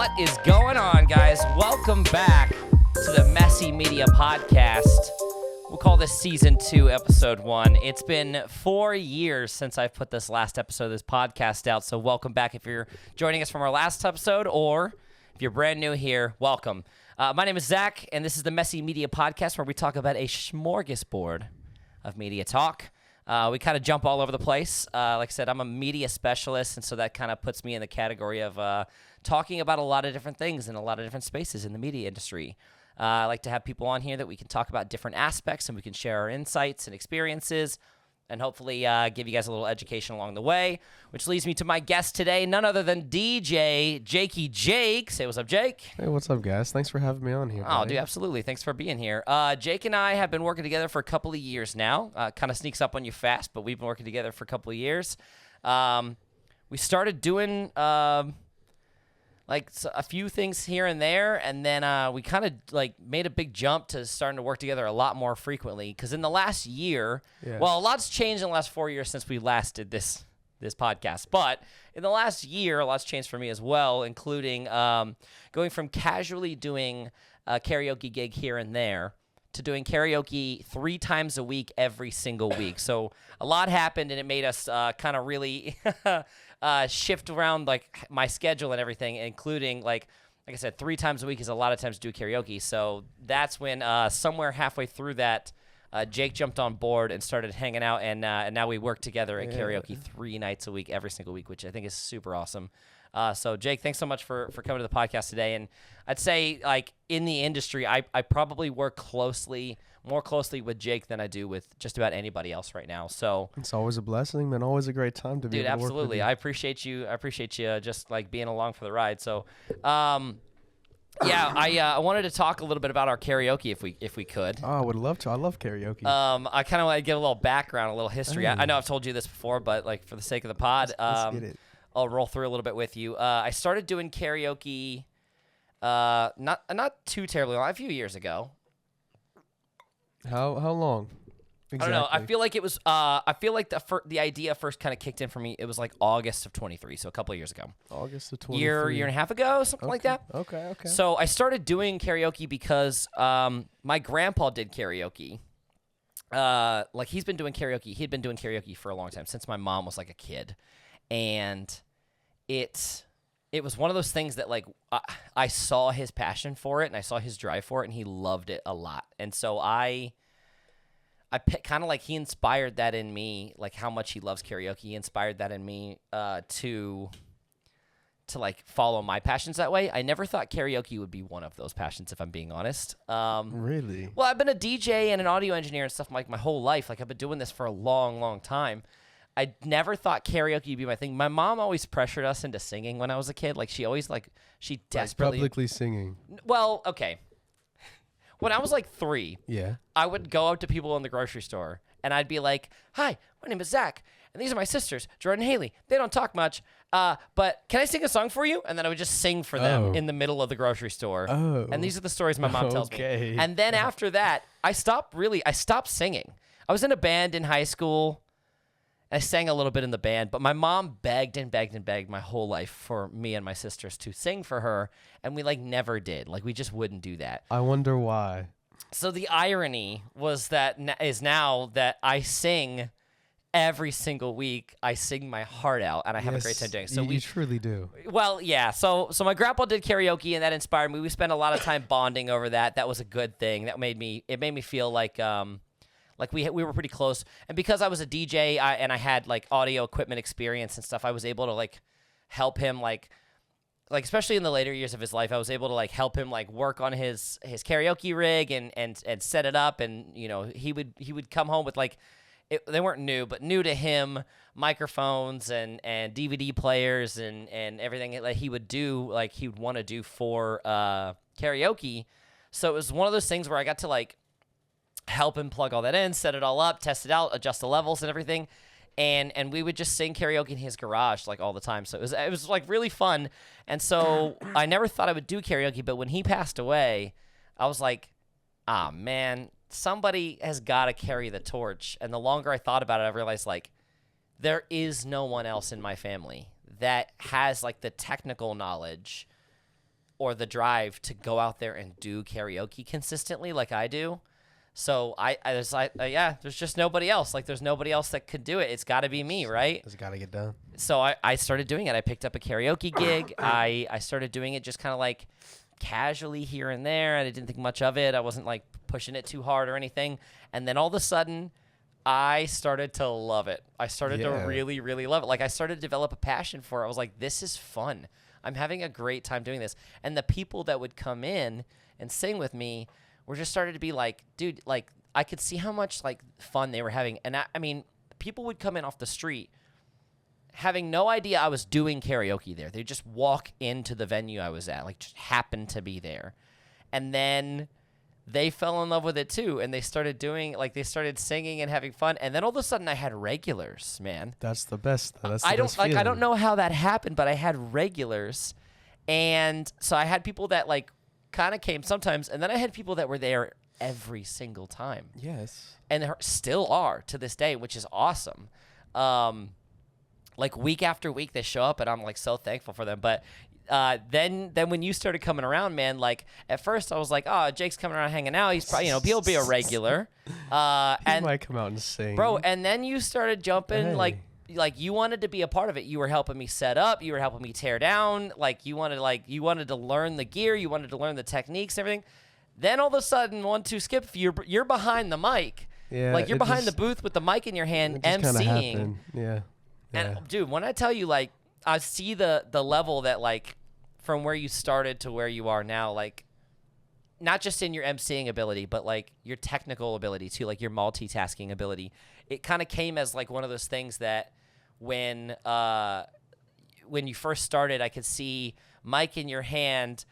What is going on, guys? Welcome back to the Messy Media Podcast. We'll call this Season 2, Episode 1. It's been 4 years since I've put this last episode of this podcast out, so welcome back if you're joining us from our last episode, or if you're brand new here, welcome. My name is Zach, and this is the Messy Media Podcast, where we talk about a smorgasbord of media talk. We kind of jump all over the place. Like I said, I'm a media specialist, and so that kind of puts me in the category of talking about a lot of different things in a lot of different spaces in the media industry. I like to have people on here that we can talk about different aspects, and we can share our insights and experiences, and hopefully give you guys a little education along the way, which leads me to my guest today, none other than DJ Jakey. Jake. Say what's up, Jake. Hey, what's up, guys? Thanks for having me on here. Oh, dude, absolutely. Thanks for being here. Jake and I have been working together for a couple of years now. Kind of sneaks up on you fast, but we've been working together for a couple of years. We started doing a few things here and there, and then we kind of made a big jump to starting to work together a lot more frequently. Because in the last year, well, a lot's changed in the last 4 years since we last did this podcast. But in the last year, a lot's changed for me as well, including going from casually doing a karaoke gig here and there to doing karaoke 3 times a week every single week. So a lot happened, and it made us kind of really shift around my schedule and everything, including like I said, 3 times a week is a lot of times to do karaoke. So that's when somewhere halfway through that, Jake jumped on board and started hanging out, and now we work together at karaoke 3 nights a week every single week, which I think is super awesome. So Jake, thanks so much for coming to the podcast today. And I'd say in the industry, I probably work more closely with Jake than I do with just about anybody else right now. So it's always a blessing, man. Always a great time to be able to absolutely. Work with you. I appreciate you just being along for the ride. So I wanted to talk a little bit about our karaoke if we could. Oh, I would love to. I love karaoke. I kind of want to get a little background, a little history. I know I've told you this before, but for the sake of the pod, let's get it. I'll roll through a little bit with you. I started doing karaoke not too terribly long, a few years ago. How long? Exactly. I don't know. I feel like it was. I feel like the idea first kind of kicked in for me. It was like August of 23, so a couple of years ago. August of 23. Year and a half ago, something like that. Okay. So I started doing karaoke because my grandpa did karaoke. He's been doing karaoke. He'd been doing karaoke for a long time, since my mom was like a kid, and it was one of those things that I saw his passion for it, and I saw his drive for it, and he loved it a lot. And so I kind of he inspired that in me, how much he loves karaoke. He inspired that in me to follow my passions that way. I never thought karaoke would be one of those passions, if I'm being honest. Really? Well, I've been a DJ and an audio engineer and stuff my whole life. I've been doing this for a long, long time. I never thought karaoke would be my thing. My mom always pressured us into singing when I was a kid. She always she desperately publicly singing. Well, okay. When I was 3, Yeah. I would go up to people in the grocery store, and I'd be like, "Hi, my name is Zach, and these are my sisters, Jordan and Haley. They don't talk much, but can I sing a song for you?" And then I would just sing for them in the middle of the grocery store. Oh. And these are the stories my mom tells Okay. me. And then after that, I stopped singing. I was in a band in high school. I sang a little bit in the band, but my mom begged and begged and begged my whole life for me and my sisters to sing for her, and we never did. We just wouldn't do that. I wonder why. So the irony is now that I sing every single week. I sing my heart out, and I have a great time doing it. So you truly do. Well, yeah. So my grandpa did karaoke, and that inspired me. We spent a lot of time bonding over that. That was a good thing. It made me feel like we were pretty close. And because I was a DJ and I had audio equipment experience and stuff, I was able to help him especially in the later years of his life, I was able to help him work on his karaoke rig and set it up. And he would come home with they weren't new, but new to him, microphones and DVD players and everything that he would do, he would want to do for karaoke. So it was one of those things where I got to help him plug all that in, set it all up, test it out, adjust the levels and everything. And we would just sing karaoke in his garage all the time. So it was really fun. And so I never thought I would do karaoke, but when he passed away, I was like, man, somebody has got to carry the torch. And the longer I thought about it, I realized there is no one else in my family that has the technical knowledge or the drive to go out there and do karaoke consistently like I do. So there's just nobody else. Like, there's nobody else that could do it. It's got to be me, right? It's got to get done. So I started doing it. I picked up a karaoke gig. I started doing it just kind of like casually here and there. I didn't think much of it. I wasn't like pushing it too hard or anything. And then all of a sudden, I started to love it. I started to really, really love it. Like, I started to develop a passion for it. I was like, this is fun. I'm having a great time doing this. And the people that would come in and sing with me were just started to be like, dude, like, I could see how much like fun they were having. And I mean, people would come in off the street having no idea I was doing karaoke there. They'd just walk into the venue I was at, like, just happened to be there. And then they fell in love with it too, and they started doing, like, they started singing and having fun. And then all of a sudden I had regulars, man. That's the best. That's the I don't best like I feeling. don't know how that happened, but I had regulars. And so I had people that like kind of came sometimes, and then I had people that were there every single time. Yes. And they still are to this day, which is awesome. Like, week after week they show up, and I'm like so thankful for them. But then when you started coming around, man, like, at first I was like, oh, Jake's coming around hanging out. He's probably, he'll be a regular. He And might come out and sing. bro, and then you started jumping, Hey. like you wanted to be a part of it. You were helping me set up. You were helping me tear down. Like, you wanted to learn the gear. You wanted to learn the techniques, everything. Then all of a sudden, 1, 2, skip, you're behind the mic. Yeah, Like, you're it behind the just- booth with the mic in your hand, It just kinda emceeing. happened. Yeah. And dude, when I tell you, like, I see the level that, like, from where you started to where you are now, like, not just in your emceeing ability, but like your technical ability too, like your multitasking ability. It kind of came as like one of those things that when you first started, I could see mic in your hand,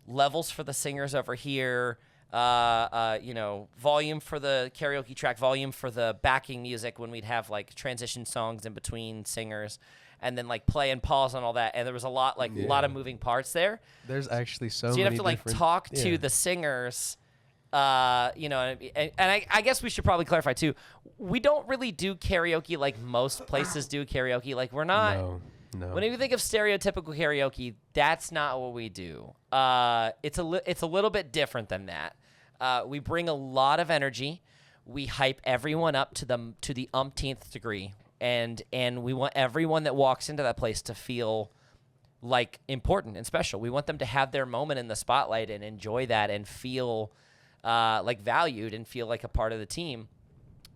levels for the singers over here, volume for the karaoke track, volume for the backing music when we'd have like transition songs in between singers, and then like play and pause on all that. And there was a lot of moving parts there. There's actually so So you'd many have to like different- talk yeah. to the singers, and I guess we should probably clarify too. We don't really do karaoke like most places do karaoke. Like, we're not. No. When you think of stereotypical karaoke, that's not what we do. It's a little bit different than that. We bring a lot of energy. We hype everyone up to the umpteenth degree, and we want everyone that walks into that place to feel like important and special. We want them to have their moment in the spotlight and enjoy that and feel like valued and feel like a part of the team.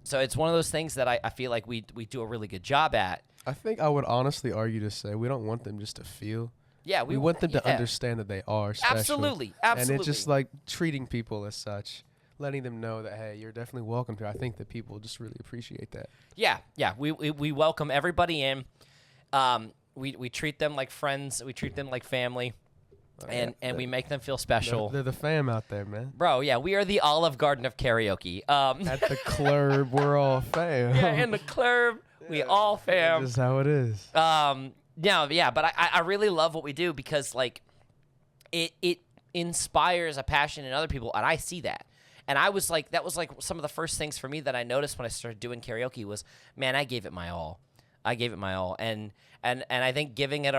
So it's one of those things that I feel like we do a really good job at. I think I would honestly argue to say we don't want them just to feel. Yeah, We want them to understand that they are special. Absolutely. And it's just like treating people as such, letting them know that, hey, you're definitely welcome here. I think that people just really appreciate that. Yeah. We welcome everybody in. We treat them like friends. We treat them like family, and we make them feel special. They're the fam out there, man. Bro, yeah, we are the Olive Garden of karaoke. At the club, we're all fam. Yeah, in the club, we all fam. That's just how it is. But I really love what we do because like it inspires a passion in other people, and I see that. And I was like, that was like some of the first things for me that I noticed when I started doing karaoke was, man, I gave it my all. And I think giving it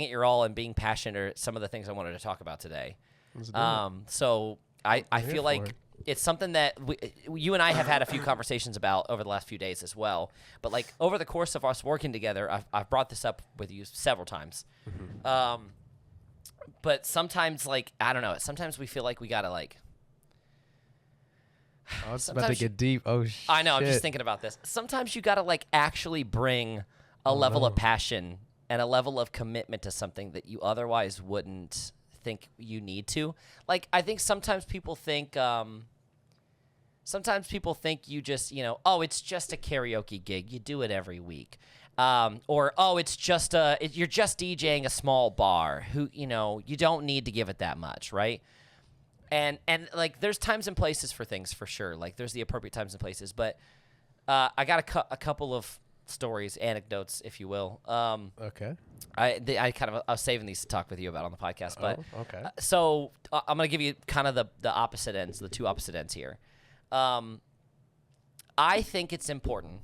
your all and being passionate are some of the things I wanted to talk about today. Let's do it. So I here feel for like it. it's something that you and I have had a few conversations about over the last few days as well. But like over the course of us working together, I've brought this up with you several times. Mm-hmm. But sometimes, like, I don't know, sometimes we feel like we gotta like. Oh, it's about to sometimes get deep. Oh, shit. I know. I'm just thinking about this. Sometimes you gotta like actually bring a level of passion and a level of commitment to something that you otherwise wouldn't think you need to. Like, I think sometimes people think you just, oh, it's just a karaoke gig. You do it every week. Or, oh, it's just you're just DJing a small bar you don't need to give it that much, right? And like, there's times and places for things for sure. Like, there's the appropriate times and places. But I got a couple of stories, anecdotes, if you will. Okay. I was saving these to talk with you about on the podcast. But okay. So I'm gonna give you kind of the opposite ends, the two opposite ends here. I think it's important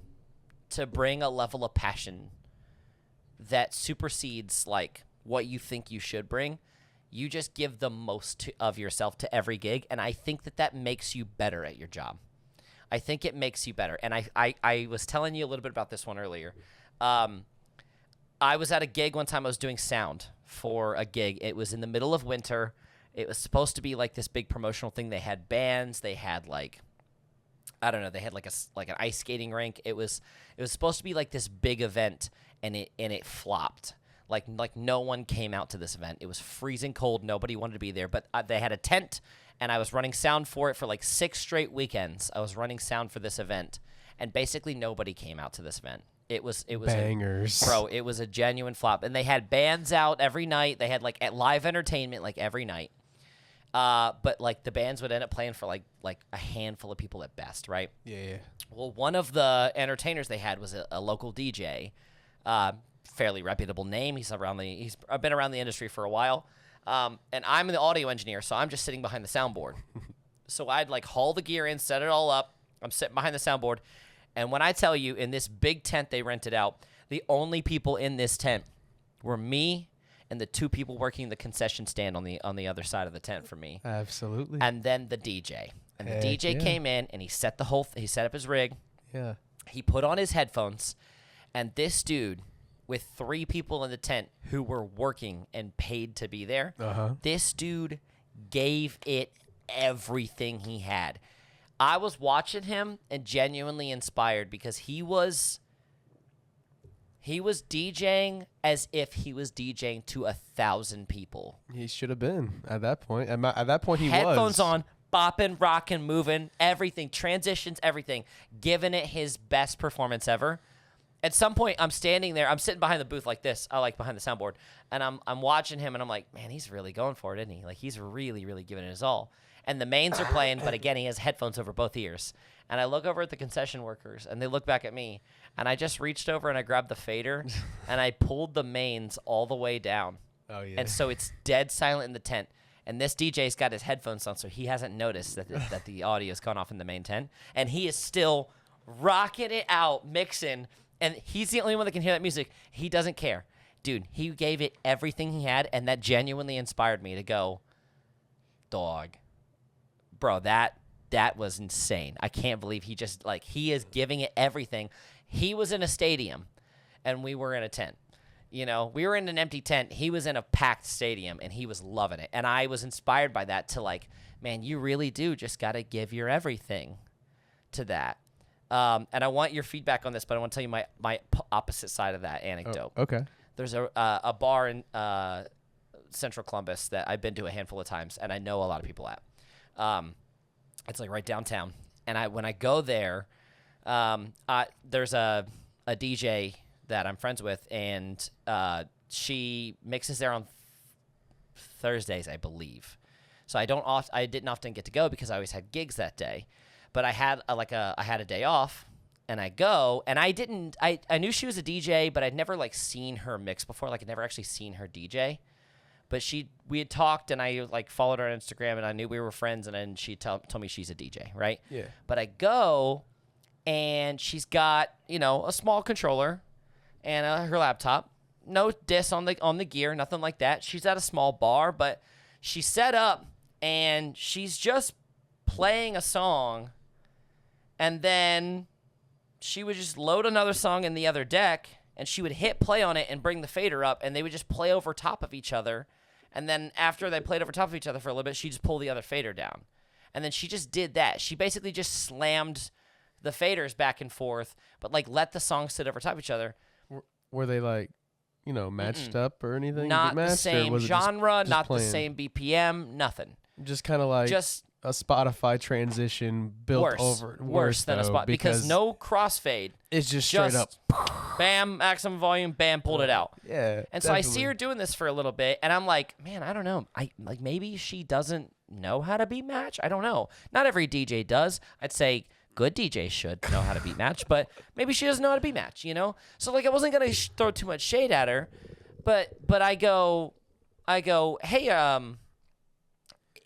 to bring a level of passion that supersedes like what you think you should bring. You just give the most of yourself to every gig, and I think that makes you better at your job. I think it makes you better. And I was telling you a little bit about this one earlier. I was at a gig one time. I was doing sound for a gig. It was in the middle of winter. It was supposed to be like this big promotional thing. They had bands. They had like, I don't know. They had like an ice skating rink. It was supposed to be like this big event, and it flopped. Like no one came out to this event. It was freezing cold. Nobody wanted to be there. But they had a tent, and I was running sound for it for like 6 straight weekends. I was running sound for this event, and basically nobody came out to this event. It was bangers, bro. It was a genuine flop, and they had bands out every night. They had like live entertainment like every night. But like the bands would end up playing for like a handful of people at best, right? Yeah. Well, one of the entertainers they had was a local DJ, fairly reputable name. He's been around the industry for a while. And I'm the audio engineer, so I'm just sitting behind the soundboard. So I'd like haul the gear in, set it all up. I'm sitting behind the soundboard. And when I tell you, in this big tent they rented out, the only people in this tent were me and the 2 people working the concession stand on the other side of the tent for me. Absolutely. And then the DJ. And Heck the DJ yeah. came in, and he set he set up his rig. Yeah. He put on his headphones, and this dude, with 3 people in the tent who were working and paid to be there, this dude gave it everything he had. I was watching him and genuinely inspired because he was DJing as if he was DJing to 1,000 people. He should have been at that point. At that point, he was. Headphones on, bopping, rocking, moving, everything, transitions, everything, giving it his best performance ever. At some point, I'm standing there. I'm sitting behind the booth like this. I like behind the soundboard, and I'm watching him, and I'm like, man, he's really going for it, isn't he? Like he's really, really giving it his all. And the mains are playing, but again, he has headphones over both ears. And I look over at the concession workers, and they look back at me, and I just reached over and I grabbed the fader, and I pulled the mains all the way down. Oh yeah. And so it's dead silent in the tent. And this DJ's got his headphones on, so he hasn't noticed that the audio's gone off in the main tent. And he is still rocking it out, mixing. And he's the only one that can hear that music. He doesn't care. Dude, he gave it everything he had, and that genuinely inspired me to go, dog. Bro, that was insane. I can't believe he just, like, he is giving it everything. He was in a stadium, and we were in a tent. You know, we were in an empty tent. He was in a packed stadium, and he was loving it. And I was inspired by that to, like, man, you really do just got to give your everything to that. And I want your feedback on this, but I want to tell you my opposite side of that anecdote. Oh, okay. There's a bar in Central Columbus that I've been to a handful of times, and I know a lot of people at. It's like right downtown. And when I go there, there's a DJ that I'm friends with, and she mixes there on Thursdays, I believe. So I didn't often get to go because I always had gigs that day. But I had a day off, and I go, and I knew she was a DJ, but I'd never like seen her mix before. Like I'd never actually seen her DJ. But we had talked, and I like followed her on Instagram, and I knew we were friends, and then she told me she's a DJ, right? Yeah. But I go, and she's got, a small controller and her laptop. No diss on the gear, nothing like that. She's at a small bar, but she's set up, and she's just playing a song, and then she would just load another song in the other deck, and she would hit play on it and bring the fader up, and they would just play over top of each other. And then after they played over top of each other for a little bit, she'd just pull the other fader down. And then she just did that. She basically just slammed the faders back and forth, but like let the songs sit over top of each other. Were they like, matched up or anything? Not the matched, same genre, just not playing? the same BPM, nothing. Just kind of like a Spotify transition built over. Worse than a spot because no crossfade. It's just straight up. Bam, maximum volume, bam, pulled it out. Yeah. And so I see her doing this for a little bit, and I'm like, man, I don't know. Maybe she doesn't know how to beat match. I don't know. Not every DJ does. I'd say good DJs should know how to beat match, but maybe she doesn't know how to beat match, So like I wasn't gonna throw too much shade at her, but I go, hey,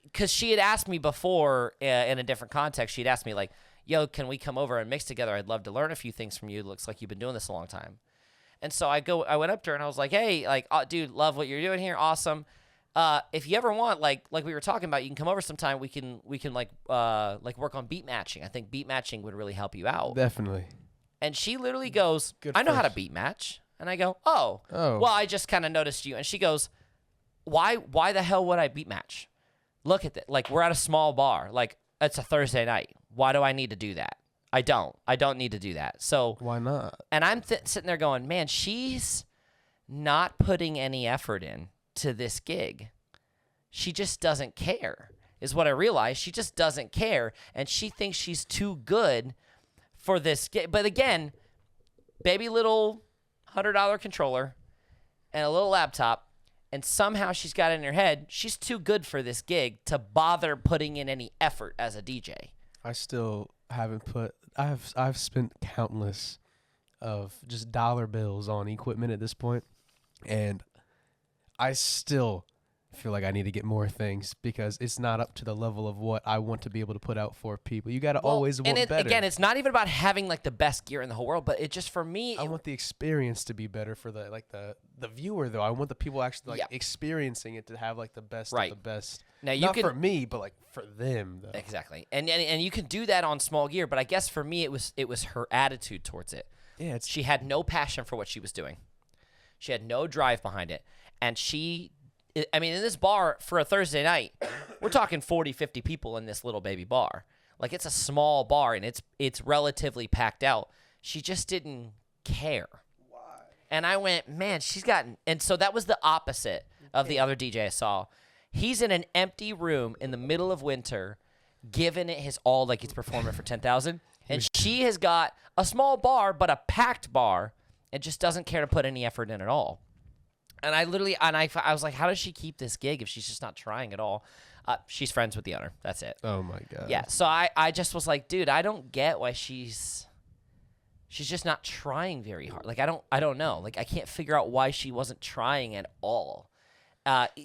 because she had asked me before in a different context. She'd asked me like, yo, can we come over and mix together? I'd love to learn a few things from you. It looks like you've been doing this a long time. And so I went up to her and I was like, hey, like, dude, love what you're doing here. Awesome. if you ever want, like we were talking about, you can come over sometime. We can like work on beat matching. I think beat matching would really help you out. Definitely. And she literally goes, Good I know how to first. beat match. And I go, oh. Oh. Well, I just kind of noticed you. And she goes, why the hell would I beat match? Look at that. Like, we're at a small bar. Like, it's a Thursday night. Why do I need to do that? I don't need to do that. So Why not? and I'm sitting there going, man, she's not putting any effort in to this gig. She just doesn't care, is what I realized. She just doesn't care, and she thinks she's too good for this gig. But again, baby little $100 controller and a little laptop, and somehow she's got it in her head she's too good for this gig to bother putting in any effort as a DJ. I still haven't put. I've spent countless of just dollar bills on equipment at this point, and I still feel like I need to get more things because it's not up to the level of what I want to be able to put out for people. You got to always want better. Again, it's not even about having like the best gear in the whole world, but it just for me. I want the experience to be better for the viewer though. I want the people actually experiencing it to have like the best of the best. Now you not can, for me, but like for them though. Exactly, and you can do that on small gear, but I guess for me it was her attitude towards it. Yeah, she had no passion for what she was doing. She had no drive behind it, and I mean, in this bar for a Thursday night, we're talking 40, 50 people in this little baby bar. Like, it's a small bar, and it's relatively packed out. She just didn't care. Why? And I went, man, she's gotten... And so that was the opposite of the other DJ I saw. He's in an empty room in the middle of winter, giving it his all like he's performing for 10,000. And she has got a small bar, but a packed bar, and just doesn't care to put any effort in at all. And I was like, how does she keep this gig if she's just not trying at all? She's friends with the owner. That's it. Oh my God. Yeah. So I just was like, dude, I don't get why she's just not trying very hard. Like, I don't know. Like, I can't figure out why she wasn't trying at all.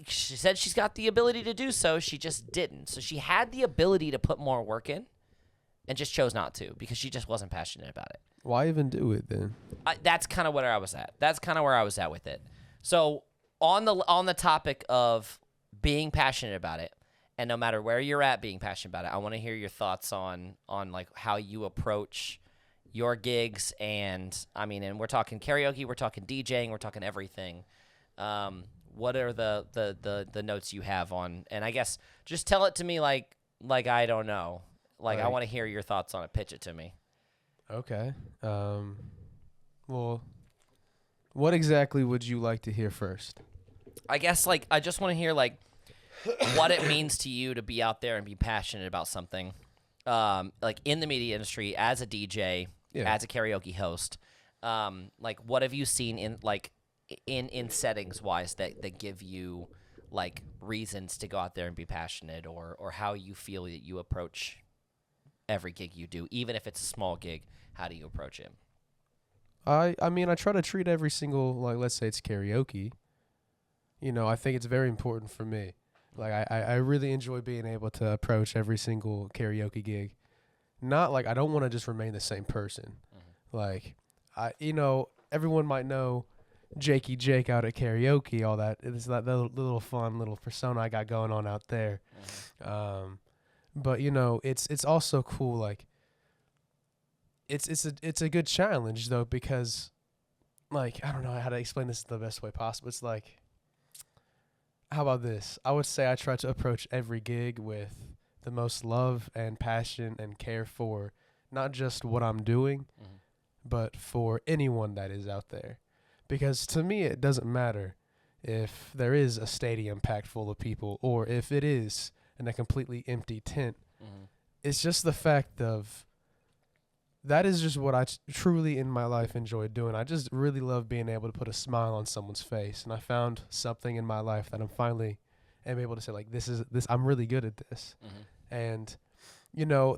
She said she's got the ability to do so. She just didn't. So she had the ability to put more work in and just chose not to because she just wasn't passionate about it. Why even do it then? That's kind of where I was at. That's kind of where I was at with it. So on the topic of being passionate about it, and no matter where you're at being passionate about it, I want to hear your thoughts on like how you approach your gigs. And I mean, and we're talking karaoke, we're talking DJing, we're talking everything. What are the notes you have on? And I guess just tell it to me like I don't know. Like, I want to hear your thoughts on it. Pitch it to me. Okay. Well, what exactly would you like to hear first? I guess, like, I just want to hear, like, what it means to you to be out there and be passionate about something. Like, in the media industry, as a DJ, as a karaoke host. Like, what have you seen in settings-wise that give you, like, reasons to go out there and be passionate, or how you feel that you approach every gig you do, even if it's a small gig? How do you approach it? I mean, I try to treat every single, like, let's say it's karaoke. You know, I think it's very important for me. Like, I really enjoy being able to approach every single karaoke gig. Not like I don't want to just remain the same person. Mm-hmm. Like, everyone might know Jakey Jake out at karaoke, all that. It's that little fun little persona I got going on out there. Mm-hmm. But it's also cool. Like, it's a good challenge though, because, like, I don't know how to explain this the best way possible. It's like, how about this? I would say I try to approach every gig with the most love and passion and care for not just what I'm doing, mm-hmm. but for anyone that is out there. Because to me, it doesn't matter if there is a stadium packed full of people or if it is in a completely empty tent. Mm-hmm. It's just the fact of that is just what I truly in my life enjoy doing. I just really love being able to put a smile on someone's face. And I found something in my life that I'm finally able to say, like, this, I'm really good at this. Mm-hmm. And,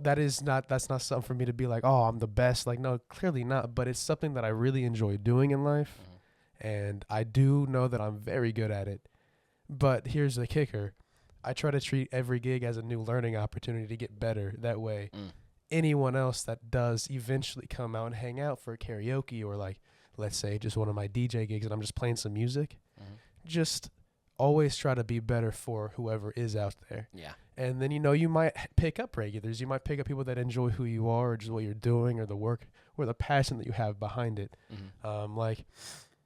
that's not something for me to be like, oh, I'm the best. Like, no, clearly not. But it's something that I really enjoy doing in life. Mm-hmm. And I do know that I'm very good at it. But here's the kicker. I try to treat every gig as a new learning opportunity to get better. That way, anyone else that does eventually come out and hang out for karaoke or, like, let's say just one of my DJ gigs and I'm just playing some music, mm-hmm. just always try to be better for whoever is out there. Yeah. And then, you might pick up regulars. You might pick up people that enjoy who you are or just what you're doing or the work or the passion that you have behind it. Like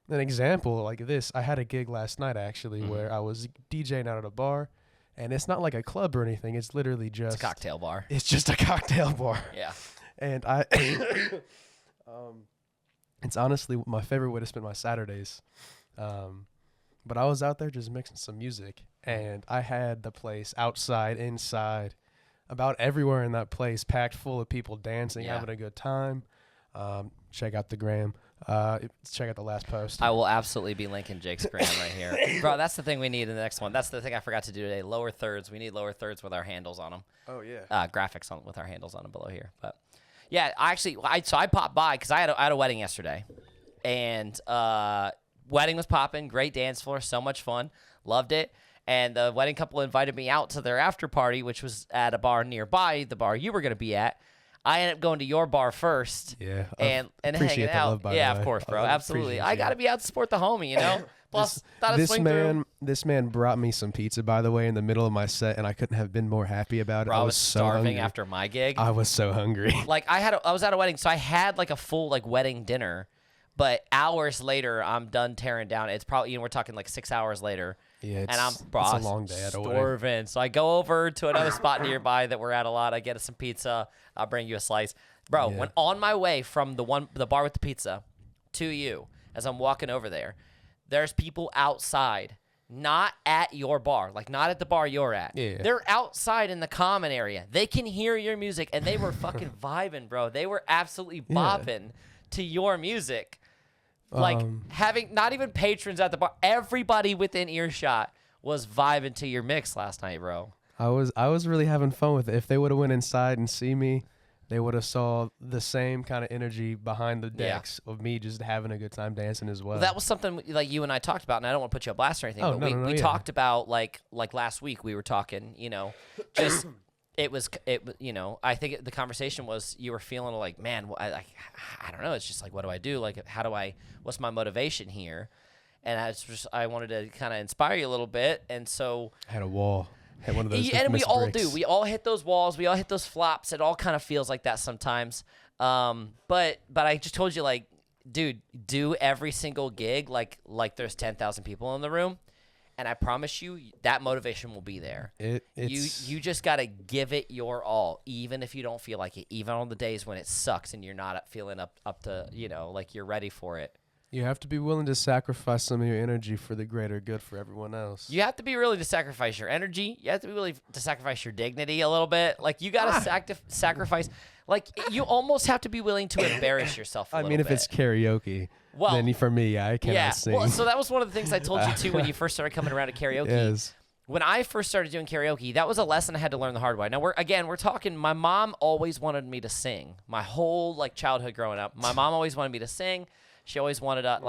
an example like this, I had a gig last night actually where I was DJing out at a bar, and it's not like a club or anything. It's literally just It's a cocktail bar. It's just a cocktail bar. Yeah. And it's honestly my favorite way to spend my Saturdays. But I was out there just mixing some music, and I had the place outside, inside, about everywhere in that place, packed full of people dancing, having a good time. Check out the gram. Check out the last post. I will absolutely be linking Jake's gram right here. Bro, that's the thing we need in the next one. That's the thing I forgot to do today. Lower thirds. We need lower thirds with our handles on them. Oh, yeah. Graphics with our handles on them below here. But, yeah, I popped by because I had a wedding yesterday. And wedding was popping. Great dance floor. So much fun. Loved it. And the wedding couple invited me out to their after party, which was at a bar nearby, the bar you were going to be at. I ended up going to your bar first. Yeah. And hanging out. Yeah, of course, bro. Absolutely. I got to be out to support the homie, Plus, this man brought me some pizza, by the way, in the middle of my set, and I couldn't have been more happy about it. Bro, I was so starving hungry. after my gig. I was so hungry. Like I was at a wedding, so I had like a full like wedding dinner, but hours later I'm done tearing down. It's probably we're talking like 6 hours later. Yeah, and I'm it's a long day at a wedding. starving. So I go over to another spot nearby that we're at a lot. I get us some pizza. I'll bring you a slice, bro. When on my way from the bar with the pizza to you, as I'm walking over there, there's people outside, not at your bar, like not at the bar you're at. Yeah. They're outside in the common area. They can hear your music, and they were fucking vibing, bro. They were absolutely bopping to your music. Like having not even patrons at the bar, everybody within earshot was vibing to your mix last night, bro. I was really having fun with it. If they would have went inside and see me, they would have saw the same kind of energy behind the decks of me just having a good time dancing as well. That was something like you and I talked about, and I don't want to put you on blast or anything, but we talked about like last week we were talking, just I think the conversation was you were feeling like, man, I don't know. It's just like, what do I do? Like, what's my motivation here? And I wanted to kind of inspire you a little bit. And so I had a wall. Hit one of those. And we all bricks. do. We all hit those walls. We all hit those flops. It all kind of feels like that sometimes. But I just told you, like, dude, do every single gig like there's 10,000 people in the room. And I promise you that motivation will be there. You just got to give it your all, even if you don't feel like it, even on the days when it sucks and you're not feeling up to, like you're ready for it. You have to be willing to sacrifice some of your energy for the greater good for everyone else. You have to be willing to sacrifice your energy. You have to be willing to sacrifice your dignity a little bit. Like, you got to sacrifice. Like, you almost have to be willing to embarrass yourself a little bit. If it's karaoke, then for me, I cannot sing. Well, so that was one of the things I told you, too, when you first started coming around to karaoke. Yes. When I first started doing karaoke, that was a lesson I had to learn the hard way. Now, we're talking, my mom always wanted me to sing. My whole, childhood growing up, my mom always wanted me to sing. She always wanted to,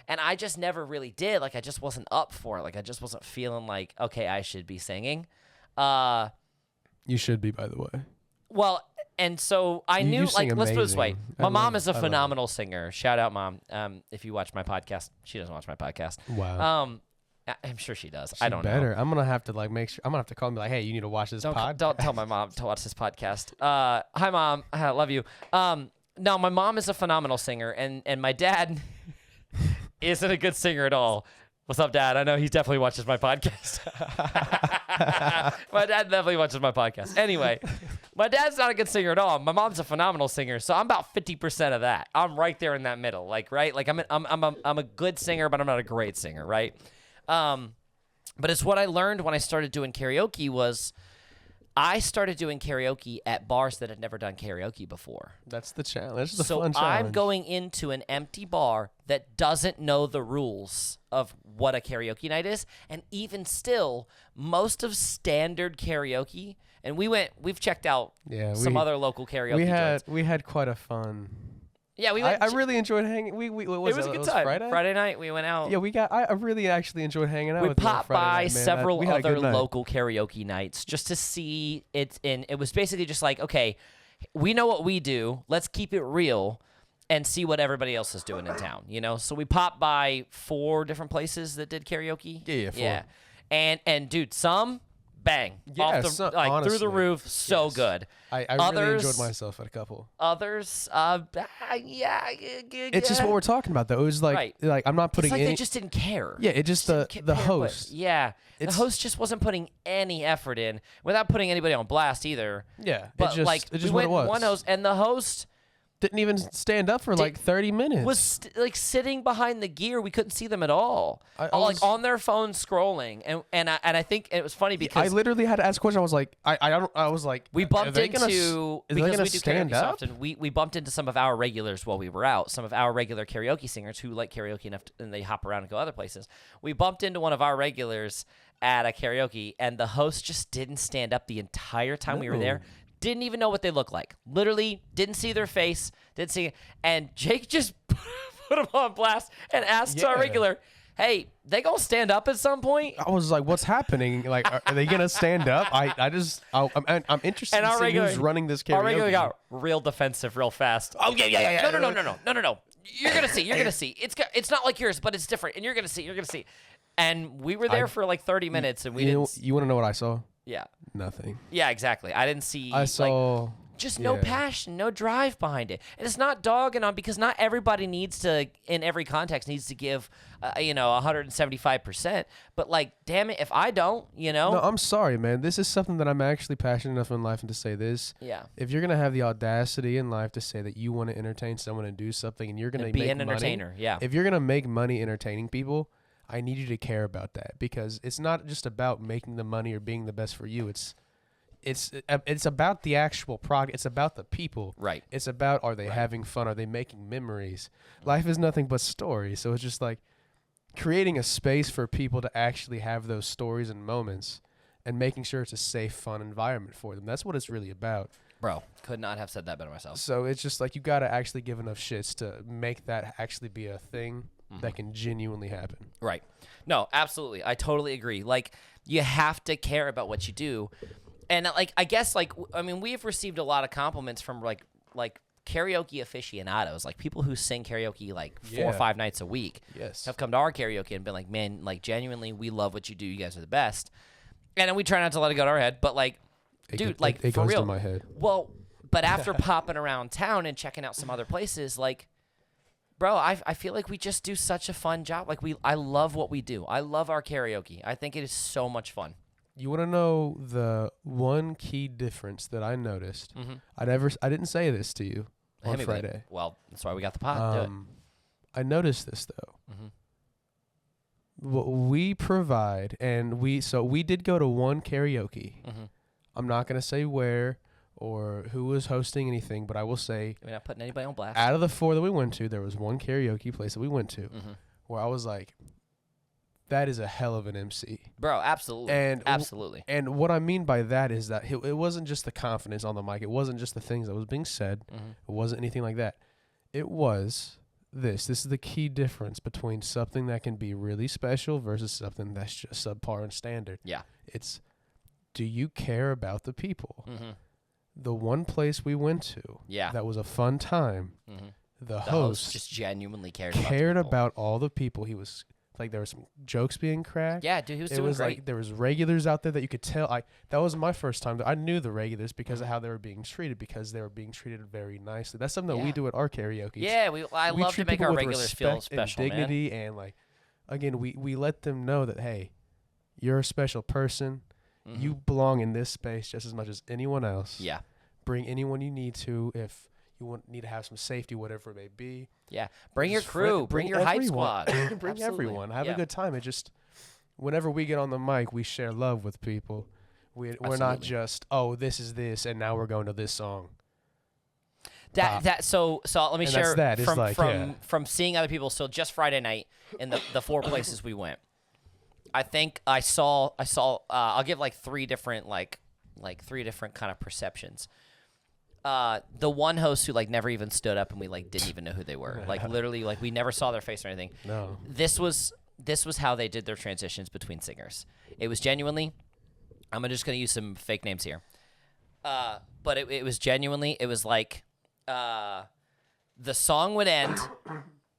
and I just never really did. Like, I just wasn't up for it. Like, I just wasn't feeling like, okay, I should be singing. You should be, by the way. Well, and so I knew, let's put it this way. My mom is a phenomenal singer. Shout out, Mom. If you watch my podcast. She doesn't watch my podcast. Wow. I'm sure she does. I don't know. I'm going to have to, make sure. I'm going to have to call and be like, hey, you need to watch this podcast. Don't tell my mom to watch this podcast. Hi, Mom. I love you. No, my mom is a phenomenal singer, and my dad isn't a good singer at all. What's up, Dad? I know he definitely watches my podcast. My dad definitely watches my podcast. Anyway, my dad's not a good singer at all. My mom's a phenomenal singer, so I'm about 50% of that. I'm right there in that middle, right? Like I'm a good singer, but I'm not a great singer, right? But it's what I learned when I started doing karaoke was I started doing karaoke at bars that had never done karaoke before. That's the challenge. That's the fun challenge. So I'm going into an empty bar that doesn't know the rules of what a karaoke night is. And even still, most of standard karaoke, and we've checked out some other local karaoke joints. We had quite a fun. Yeah, we went. I really enjoyed hanging. It was a good time. Friday? Friday night, we went out. Yeah, I really actually enjoyed hanging out. We with you on popped Friday by night, man. several We had a good other night. local karaoke nights just to see it. And it was basically just like, okay, we know what we do. Let's keep it real and see what everybody else is doing in town. So we popped by 4 different places that did karaoke. Yeah, 4. And dude, some bang Yeah, off the some- through the honestly, roof, so yes. good. I Others, really enjoyed myself at a couple. Others, It's just what we're talking about, though. It was like, Right. like I'm not putting it's like any. they just didn't care. Yeah, it just Didn't the care, host. yeah, the It's- host just wasn't putting any effort in without putting anybody on blast either. Yeah, But it just, like it's we just went what it was. one host, and the host Didn't even stand up for like 30 minutes. was like sitting behind the gear. We couldn't see them at all. I Like was- on their phone scrolling, and I think it was funny I because literally had to ask a question. I was like, I was like, we are bumped they gonna into is they because gonna we do stand karaoke so up? often. We bumped into some of our regulars while we were out. Some of our regular karaoke singers who like karaoke enough, and they hop around and go other places. We bumped into one of our regulars at a karaoke, and the host just didn't stand up the entire time we were there. No. Didn't even know what they looked like. Literally didn't see their face. Didn't see. And Jake just put them on blast and asked our Yeah. regular, "Hey, they gonna stand up at some point?" I was like, what's happening? Like, are they gonna stand up? I'm interested And in our seeing regular, who's running this karaoke. our regular got real defensive real fast. Oh yeah. No. You're gonna see. You're gonna see. It's not like yours, but it's different. And you're gonna see. You're gonna see. And we were there for like 30 minutes, and we didn't. You want to know what I saw? Yeah. Nothing. Yeah. Exactly. I didn't see. I saw. Like, just no yeah. passion, no drive behind it, and it's not dogging on because not everybody needs to, in every context, needs to give, 175%. But like, damn it, if I don't, No, I'm sorry, man. This is something that I'm actually passionate enough in life and to say this. yeah, If you're gonna have the audacity in life to say that you want to entertain someone and do something, and you're gonna and be make an money, entertainer. Yeah. if you're gonna make money entertaining people, I need you to care about that because it's not just about making the money or being the best for you. It's about the actual product. It's about the people. Right. It's about are they having fun? Are they making memories? Life is nothing but stories. So it's just like creating a space for people to actually have those stories and moments and making sure it's a safe, fun environment for them. That's what it's really about. Bro, could not have said that better myself. So it's just like you got to actually give enough shits to make that actually be a thing that can genuinely happen. Right. No, absolutely. I totally agree. Like, you have to care about what you do. And, like, I guess, like, I mean, we have received a lot of compliments from, like karaoke aficionados, like people who sing karaoke, like, 4 or Yeah. 5 nights a week. Yes. Have come to our karaoke and been like, man, like, genuinely, we love what you do. You guys are the best. And then we try not to let it go to our head. But, like, dude, like, it for goes real. to my head. Well, but after popping around town and checking out some other places, like, bro, I feel like we just do such a fun job. Like I love what we do. I love our karaoke. I think it is so much fun. You want to know the one key difference that I noticed? Mm-hmm. I didn't say this to you on Hit me with it. Friday. Well, that's why we got the pod. Do it. I noticed this though. Mm-hmm. What we provide, and we did go to one karaoke. Mm-hmm. I'm not gonna say where or who was hosting anything, but I will say We're not putting anybody on blast. out of the 4 that we went to, there was one karaoke place that we went to Mm-hmm. where I was like, that is a hell of an MC. Bro, absolutely. And absolutely. And what I mean by that is that it wasn't just the confidence on the mic. It wasn't just the things that was being said. Mm-hmm. It wasn't anything like that. It was this. This is the key difference between something that can be really special versus something that's just subpar and standard. Yeah. It's, do you care about the people? Mm-hmm. The one place we went to Yeah. that was a fun time, Mm-hmm. the The host host just genuinely cared about all the people. He was like, there were some jokes being cracked. Yeah, dude, he was It doing was great. like there was regulars out there that you could tell. That was my first time. I knew the regulars because of how they were being treated, because they were being treated very nicely. That's something that we Yeah. do at our karaoke. Yeah, I love to treat make people our with regulars feel respect special, and man. dignity, and like, again, we let them know that, hey, you're a special person. Mhm. You belong in this space just as much as anyone else. Yeah. Bring anyone you need to if you need to have some safety, whatever it may be. Yeah. Bring your Just crew. Bring your hype everyone. squad. Bring Absolutely. everyone. Have Yeah. a good time. It just, whenever we get on the mic, we share love with people. We're not Absolutely. just, oh, this is this, and now we're going to this song. So let me And share that's that. It's from like, from seeing other people. So just Friday night in the 4 places we went, I think I saw I'll give like three different kind of perceptions. The one host who like never even stood up and we like didn't even know who they were. Like literally like we never saw their face or anything. No. This was how they did their transitions between singers. It was genuinely, I'm just gonna use some fake names here. But it was genuinely, it was like the song would end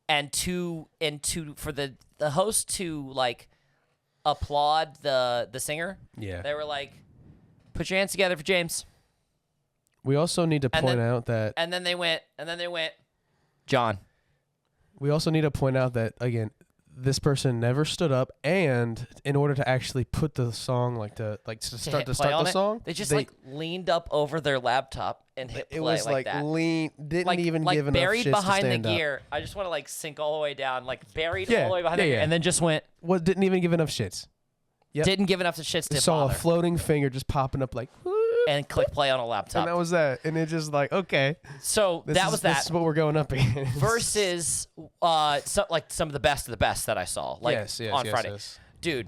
and for the host to like applaud the singer. Yeah. They were like, "Put your hands together for James." We also need to point out that. And then they went, John. We also need to point out that, again, this person never stood up, and in order to actually put the song, start the song, they just leaned up over their laptop and hit play. It was like that. Didn't even give enough buried shits behind to the stand up. gear. I just want to sink all the way down, buried all the way behind the gear, and then just went. What didn't even give enough shits. Yep. Didn't give enough shits to saw bother. a floating finger just popping up and click play on a laptop. And that was that. And it just okay. So This is what we're going up against. Versus some of the best that I saw on Friday. Yes. Dude,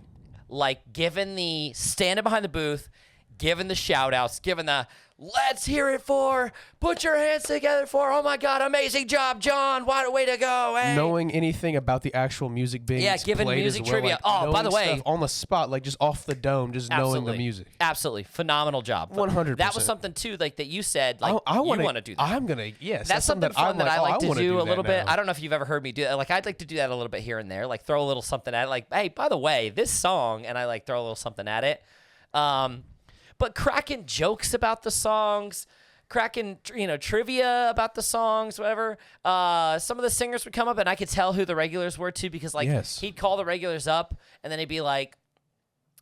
given the standing behind the booth, given the shout outs, given the let's hear it for, put your hands together for, oh my God, amazing job, John, what a way to go. Hey. Knowing anything about the actual music being giving played music as well, trivia. Oh, by the way, on the spot, just off the dome, just knowing the music. Absolutely. Phenomenal job. 100%. That was something too, that you said, I you want to do that. I'm going to, yes. That's something fun that I like to do a little bit. Now. I don't know if you've ever heard me do that. I'd like to do that a little bit here and there, throw a little something at it. Hey, by the way, this song, and I throw a little something at it. But cracking jokes about the songs, cracking trivia about the songs, whatever. Some of the singers would come up, and I could tell who the regulars were too, because he'd call the regulars up, and then he'd be like,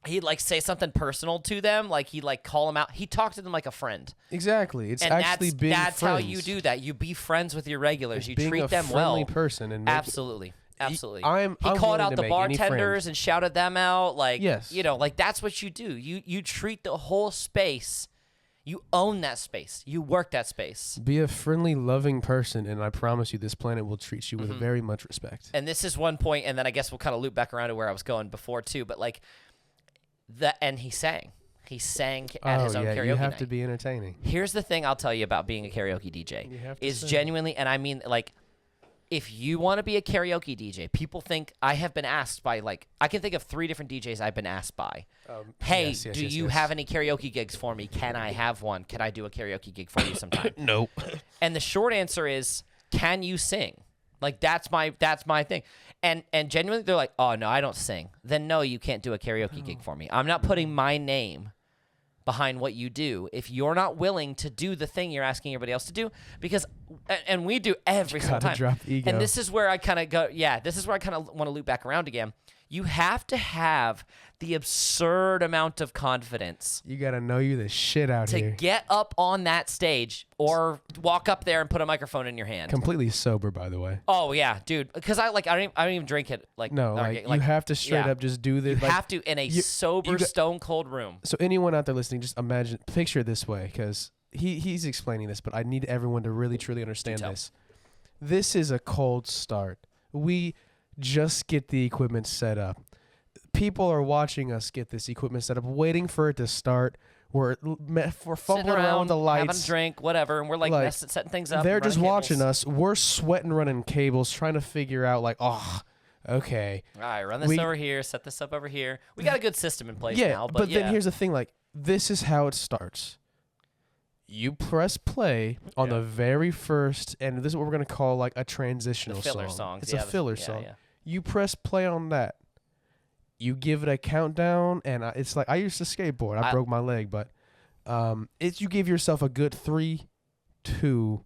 he'd say something personal to them, he'd call them out. He talked to them like a friend. Exactly. It's and actually being that's friends. how you do that. You be friends with your regulars. You treat them being a well. friendly person and Absolutely. Absolutely. I'm he called willing out to the make any bartenders friend. and shouted them out. Yes. That's what you do. You treat the whole space. You own that space. You work that space. Be a friendly, loving person, and I promise you this planet will treat you with very much respect. And this is one point, and then I guess we'll kind of loop back around to where I was going before too, but and he sang. He sang at his own karaoke you have night. to be entertaining. Here's the thing I'll tell you about being a karaoke DJ. You have to is sing. Genuinely, and I mean if you want to be a karaoke DJ, people think, I have been asked by I can think of 3 different DJs I've been asked by. Hey, do you have any karaoke gigs for me? Can I have one? Can I do a karaoke gig for you sometime? Nope. And the short answer is, can you sing? That's my thing. And genuinely, they're like, oh no, I don't sing. Then no, you can't do a karaoke gig for me. I'm not putting my name behind what you do if you're not willing to do the thing you're asking everybody else to do, because and we do every single time. Drop ego. And this is where I kind of go, this is where I kind of want to loop back around again. You have to have the absurd amount of confidence. You got to know you the shit out to here. get up on that stage or walk up there and put a microphone in your hand. Completely sober, by the way. Oh yeah, dude. Because I don't even drink it. You have to straight up just do this. You have to in a sober, stone cold room. So anyone out there listening, just picture it this way, because he's explaining this, but I need everyone to really truly understand this. This is a cold start. We just get the equipment set up. People are watching us get this equipment set up, waiting for it to start. We're fumbling around with the lights, having a drink, whatever, and we're setting things up. They're just watching us. We're sweating, running cables, trying to figure out okay. All right, run this over here, set this up over here. We got a good system in place now. But then here's the thing: this is how it starts. You press play on the very first, and this is what we're gonna call a transitional song. It's a filler song. Yeah. You press play on that. You give it a countdown, and it's I used to skateboard. I broke my leg, but you give yourself a good 3, 2,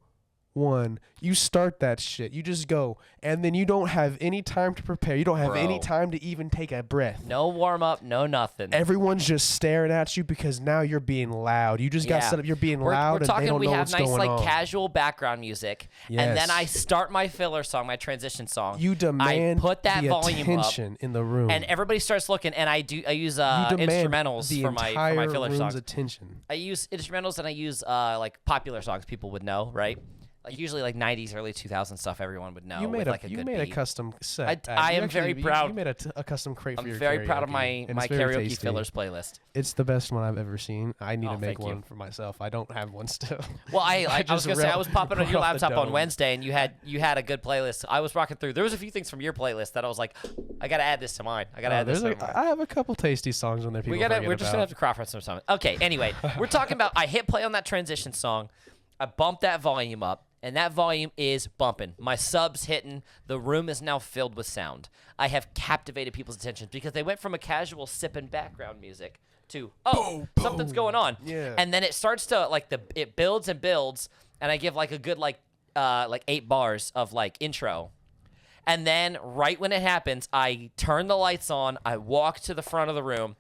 1. You start that shit. You just go, and then you don't have any time to prepare. You don't have any time to even take a breath. No warm up, no nothing. Everyone's just staring at you because now you're being loud. You just got set up. You're being loud, and they don't know what's going on. We have nice, casual background music, and then I start my filler song, my transition song. You demand I put that the volume attention up, in the room, and everybody starts looking. And I use instrumentals for my filler songs. Attention. I use instrumentals, and I use popular songs people would know, right? Usually 90s, early 2000s stuff everyone would know. You made a custom set. I am very proud. You made a custom crate for your karaoke. I'm very proud of my karaoke tasty. fillers playlist. It's the best one I've ever seen. I need to make one for myself. I don't have one still. Well, I was gonna say I was popping on your laptop on Wednesday, and you had a good playlist. I was rocking through. There was a few things from your playlist that I was like, I gotta add this to mine. I gotta add this to mine. I have a couple tasty songs on there. We're just gonna have to cross-reference something. Okay. Anyway, we're talking about. I hit play on that transition song. I bumped that volume up. and that volume is bumping. My sub's hitting. The room is now filled with sound. I have captivated people's attention because they went from a casual sipping background music to, oh, something's going on. Yeah. And then it starts to, like, it builds and builds, and I give, like, a good, like 8 bars of, like, intro. And then right when it happens, I turn the lights on, I walk to the front of the room,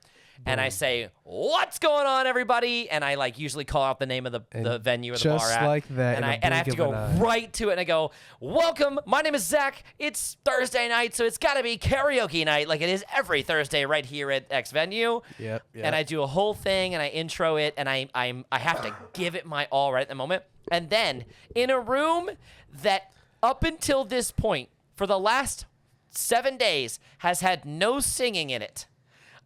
and I say, "What's going on, everybody?" And I like usually call out the name of the venue or the bar just at. like that, And I have to go right to it, and I go, "Welcome, my name is Zach. It's Thursday night, so it's got to be karaoke night, like it is every Thursday right here at X venue." Yep. And I do a whole thing, and I intro it, and I have to give it my all right at the moment. And then in a room that up until this point, for the last 7 days, has had no singing in it,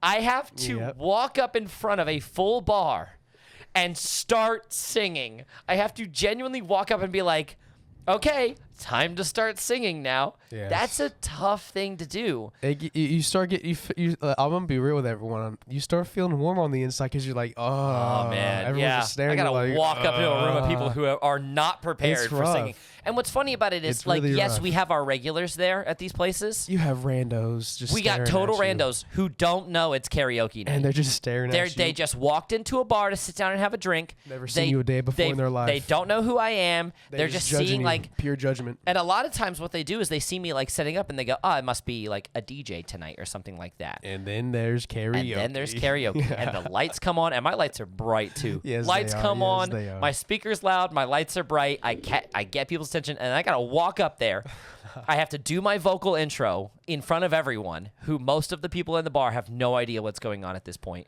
I have to walk up in front of a full bar and start singing. I have to genuinely walk up and be like, okay, time to start singing now. Yes. That's a tough thing to do. You start get you. I'm gonna be real with everyone. You start feeling warm on the inside because you're like, oh man, everyone's yeah. just staring. I gotta like, walk up to a room of people who are not prepared for rough. singing. And what's funny about it is, It's like, really yes, rough. we have our regulars there at these places. You have randos just. We got staring total at you. randos who don't know it's karaoke night. and they're just staring at you. They just walked into a bar to sit down and have a drink. Never seen you a day before in their life. They don't know who I am. They're just judging seeing you. like, pure judgment. and a lot of times what they do is they see me like setting up and they go, "Oh, it must be like a DJ tonight or something like that." And then there's karaoke. And then there's karaoke, and the lights come on, and my lights are bright too. Yes, lights they are. come Yes, on, they are. my speaker's loud, my lights are bright. I get people's attention, and I gotta walk up there. I have to do my vocal intro in front of everyone, who most of the people in the bar have no idea what's going on at this point.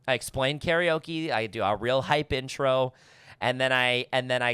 I explain karaoke. I do a real hype intro, and then I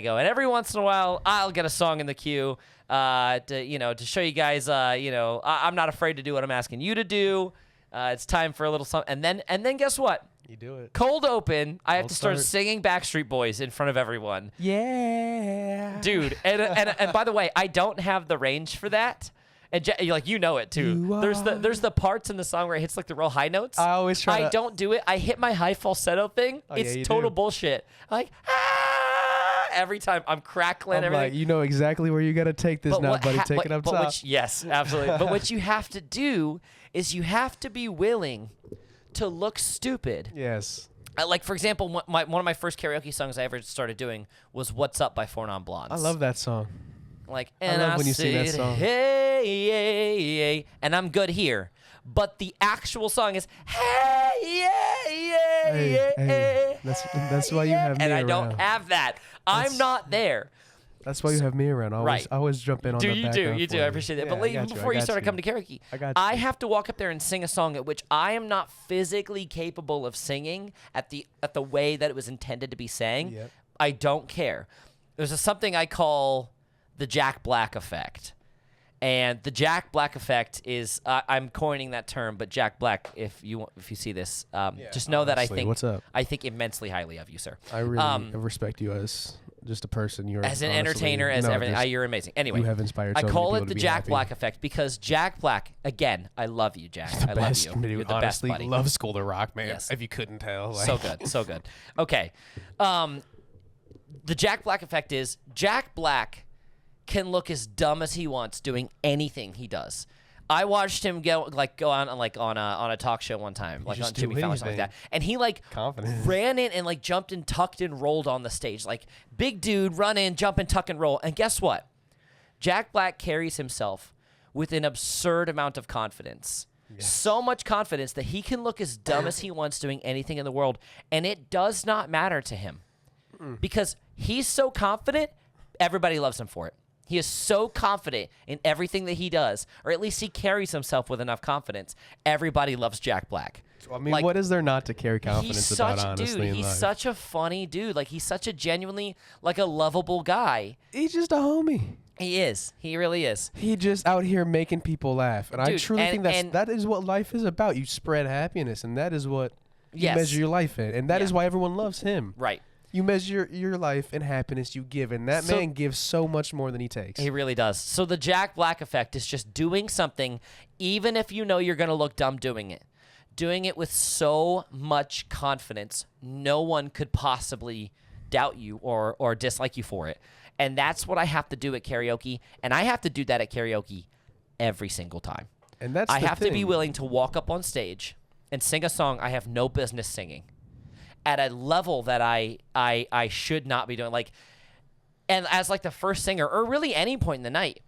go. And every once in a while, I'll get a song in the queue to show you guys. I'm not afraid to do what I'm asking you to do. It's time for a little something. And then guess what? You do it. Cold open. I have Cold to start start. singing Backstreet Boys in front of everyone. Yeah. Dude, and by the way, I don't have the range for that. And you know it too. There's the parts in the song where it hits like the real high notes. I always try. I don't do it. I hit my high falsetto thing. Oh, yeah, It's you total do. bullshit. I'm like, every time I'm crackling I'm everything. like, you know exactly where you got to take this now, buddy. Take it up top. Yes, absolutely. But what you have to do is you have to be willing to look stupid. Yes. Like, for example, one of my first karaoke songs I ever started doing was "What's Up" by 4 Non Blondes. I love that song. Like, I and love when you sing that said, song. Hey, hey, hey, and I'm good here. But the actual song is hey, yeah, yeah, Hey, yeah, hey. yeah, That's why you have me and I around. don't have that. I'm not there. That's why you have me around. Right. I always jump in on Do the you do? background You for do. I appreciate that. Yeah, But I even got before I you got started coming to karaoke, I got I you. have to walk up there and sing a song at which I am not physically capable of singing at the way that it was intended to be sang. Yep. I don't care. There's something I call the Jack Black effect. And the Jack Black effect is I'm coining that term, but Jack Black, if you see this, just know that honestly, what's up? I think immensely highly of you, sir. I really respect you as just a person. You're As an honestly- entertainer, as no, everything. just- You're amazing. Anyway, you have inspired I so many call people it to the be Jack happy. Black effect because Jack Black, again, I love you, Jack. I love you. Dude, You're the honestly, best buddy. love School to Rock, man. Yes. If you couldn't tell. Like, So good, so good. Okay. The Jack Black effect is Jack Black can look as dumb as he wants doing anything he does. I watched him go on a talk show one time, like on just Jimmy do Fallon or something like anything. that, and he like Confident. ran in and like jumped and tucked and rolled on the stage, like big dude, run in, jump and tuck and roll. And guess what? Jack Black carries himself with an absurd amount of confidence. So much confidence that he can look as dumb as he wants doing anything in the world, and it does not matter to him because he's so confident, everybody loves him for it. He is so confident in everything that he does, or at least he carries himself with enough confidence. Everybody loves Jack Black. I mean, Like, what is there not to carry confidence he's about, such, honestly, dude, in he's life? such a funny dude. Like, he's such a genuinely, like, a lovable guy. He's just a homie. He is. He really is. He just out here making people laugh. And I Dude, truly think and- that is what life is about. You spread happiness, and that is what you Yes. measure your life in. And that is Yeah. why everyone loves him. Right. You measure your life in happiness you give, and that So- man gives so much more than he takes. He really does. So the Jack Black effect is just doing something, even if you know you're going to look dumb doing it. Doing it with so much confidence, no one could possibly doubt you or dislike you for it. And that's what I have to do at karaoke, and I have to do that at karaoke every single time. And that's I the have to be thing. willing to walk up on stage and sing a song I have no business singing at a level that I should not be doing. Like, and as like the first singer, or really any point in the night.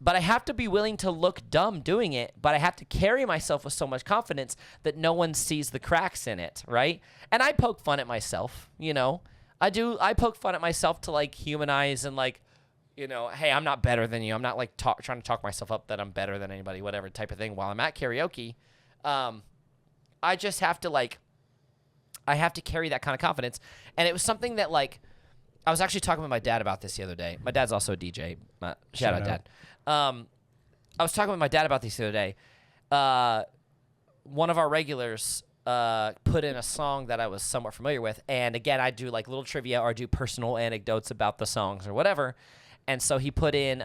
But I have to be willing to look dumb doing it, but I have to carry myself with so much confidence that no one sees the cracks in it, right? And I poke fun at myself, you know? I poke fun at myself to, like, humanize and, like, you know, hey, I'm not better than you. I'm not, like, trying to talk myself up that I'm better than anybody, whatever type of thing. While I'm at karaoke, I just have to, like, I have to carry that kind of confidence. And it was something that, like, I was actually talking with my dad about this the other day. My dad's also a DJ. Shout out, Dad. I was talking with my dad about this the other day. One of our regulars put in a song that I was somewhat familiar with. And again, I do like little trivia or I do personal anecdotes about the songs or whatever. And so he put in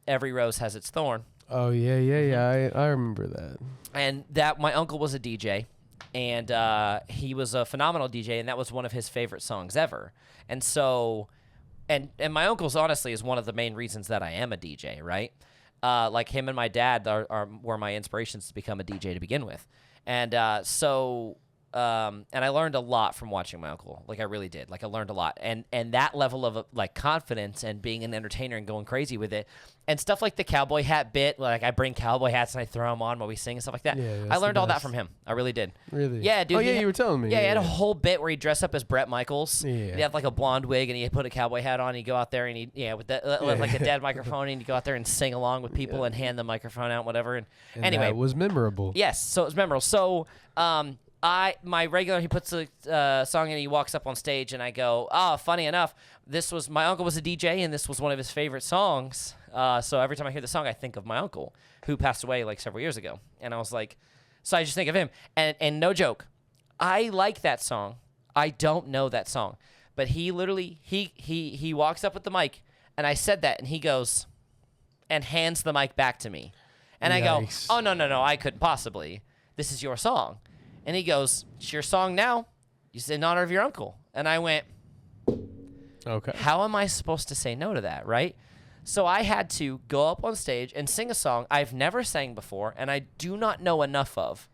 Every Rose Has Its Thorn. Oh, yeah. I remember that. And that my uncle was a DJ. And he was a phenomenal DJ. And that was one of his favorite songs ever. And so... And my uncle's honestly is one of the main reasons that I am a DJ, right? Like him and my dad were my inspirations to become a DJ to begin with. And and I learned a lot from watching my uncle. Like I really did. Like I learned a lot. And that level of like confidence and being an entertainer and going crazy with it. And stuff like the cowboy hat bit, like I bring cowboy hats and I throw them on while we sing and stuff like that. Yeah, I learned all that from him. I really did. Really? Yeah, dude. Oh, yeah, you were telling me. Yeah, he had a whole bit where he dressed up as Bret Michaels. Yeah. He had like a blonde wig and he put a cowboy hat on. And he'd go out there and with like a dead microphone and he'd go out there and sing along with people and hand the microphone out, whatever. And anyway, it was memorable. Yes, so it was memorable. So my regular, he puts a song in and he walks up on stage and I go, funny enough, my uncle was a DJ and this was one of his favorite songs. So every time I hear the song, I think of my uncle who passed away like several years ago. And I was like, so I just think of him. And no joke, I like that song. I don't know that song. But he literally, he walks up with the mic and I said that and he goes and hands the mic back to me. And Yikes. I go, oh, no, I couldn't possibly. This is your song. And he goes, it's your song now. You said in honor of your uncle. And I went, Okay. how am I supposed to say no to that, right? So I had to go up on stage and sing a song I've never sang before and I do not know enough of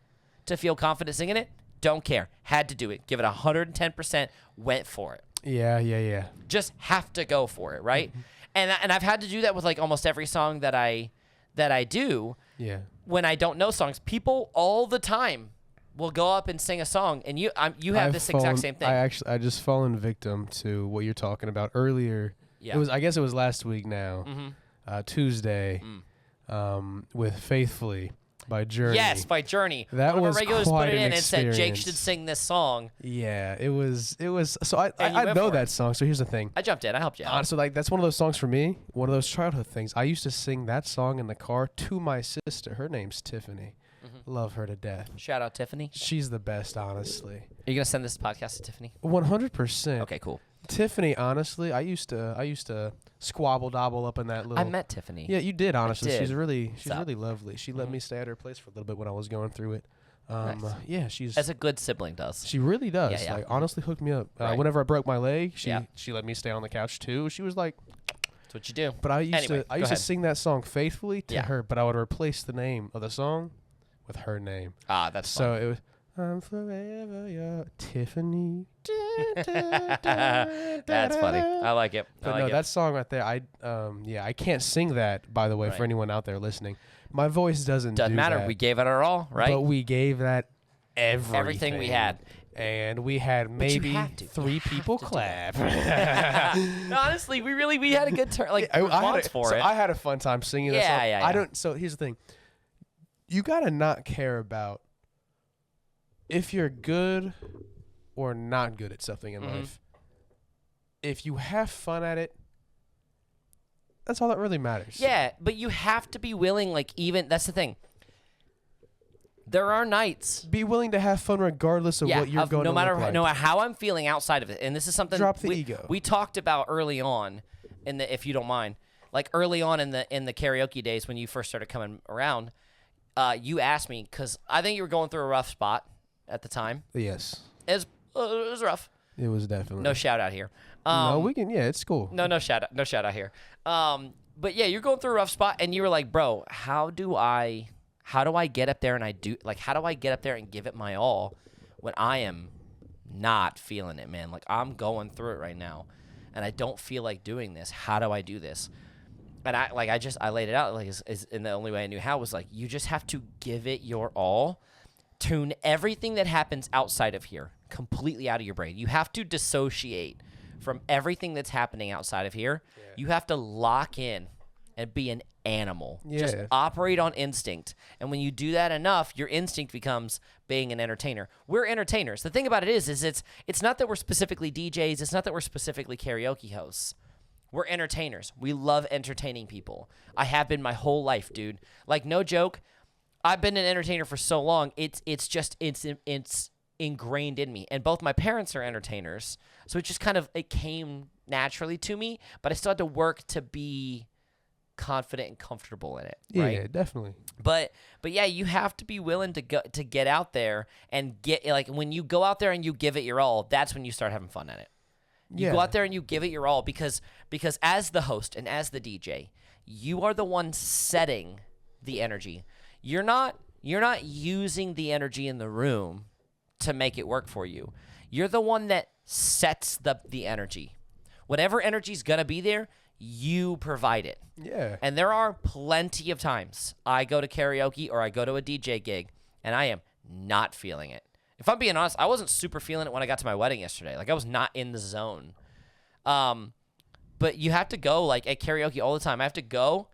to feel confident singing it. Don't care. Had to do it. Give it 110%. Went for it. Yeah. Just have to go for it, right? And I've had to do that with like almost every song that I do. Yeah. When I don't know songs, people all the time will go up and sing a song, and you have this exact same thing. I just fallen victim to what you're talking about earlier. Yeah. I guess it was last week now, Tuesday, with Faithfully by Journey. Yes, by Journey. That One of was our regulars quite put it an in and said Jake experience. should sing this song. Yeah, it was. So I And you went know for that it. song. So here's the thing. I jumped in. I helped you out. So like that's one of those songs for me. One of those childhood things. I used to sing that song in the car to my sister. Her name's Tiffany. Love her to death. Shout out Tiffany. She's the best, honestly. Are you gonna send this podcast to Tiffany? 100%. Okay, cool. Tiffany, honestly, I used to squabble dabble up in that little. I met Tiffany. Yeah, you did. Honestly, did. she's really up? lovely. She let me stay at her place for a little bit when I was going through it. Nice. Yeah, she's. As a good sibling does. She really does. Yeah. Like honestly, hooked me up. Right. Whenever I broke my leg, Yeah. she let me stay on the couch too. She was like. That's what you do. But I used Anyway, to go ahead. sing that song faithfully to Yeah. her, but I would replace the name of the song with her name. That's So fun. it was I'm forever your Tiffany. That's funny. I like it. But I like no, it. that song right there, I can't sing that, by the way, Right. for anyone out there listening. My voice doesn't Doesn't do matter. that, We gave it our all, right? But we gave that everything we had. And we had you maybe have to. 3 people clap. No, honestly, we had a good turn, like response for it. I had a fun time singing that song. Yeah. So here's the thing. You got to not care about if you're good or not good at something in life. If you have fun at it, that's all that really matters. Yeah, but you have to be willing, like, even, that's the thing. There are nights. Be willing to have fun regardless of what you're going no to matter look like. no matter how I'm feeling outside of it. And this is something Drop the we, ego. we talked about early on in the, if you don't mind. Like early on in the karaoke days when you first started coming around, you asked me, because I think you were going through a rough spot at the time. Yes. It was rough. It was definitely. No shout out here. No, we can. Yeah, it's cool. No shout out here. But yeah, you're going through a rough spot, and you were like, bro, how do I get up there and how do I get up there and give it my all when I am not feeling it, man? Like, I'm going through it right now, and I don't feel like doing this. How do I do this? And I laid it out, like, and the only way I knew how was, like, you just have to give it your all. Tune everything that happens outside of here completely out of your brain. You have to dissociate from everything that's happening outside of here. Yeah. You have to lock in and be an animal. Yeah. Just operate on instinct. And when you do that enough, your instinct becomes being an entertainer. We're entertainers. The thing about it is it's not that we're specifically DJs. It's not that we're specifically karaoke hosts. We're entertainers. We love entertaining people. I have been my whole life, dude. Like, no joke. I've been an entertainer for so long. It's ingrained in me. And both my parents are entertainers. So it came naturally to me, but I still had to work to be confident and comfortable in it. Right? Yeah, definitely. But yeah, you have to be willing to get out there and get, like, when you go out there and you give it your all, that's when you start having fun at it. You go out there and you give it your all because as the host and as the DJ, you are the one setting the energy. You're not using the energy in the room to make it work for you. You're the one that sets the energy. Whatever energy's going to be there, you provide it. Yeah. And there are plenty of times I go to karaoke or I go to a DJ gig and I am not feeling it. If I'm being honest, I wasn't super feeling it when I got to my wedding yesterday. Like, I was not in the zone. But you have to go, like, at karaoke all the time. I have to go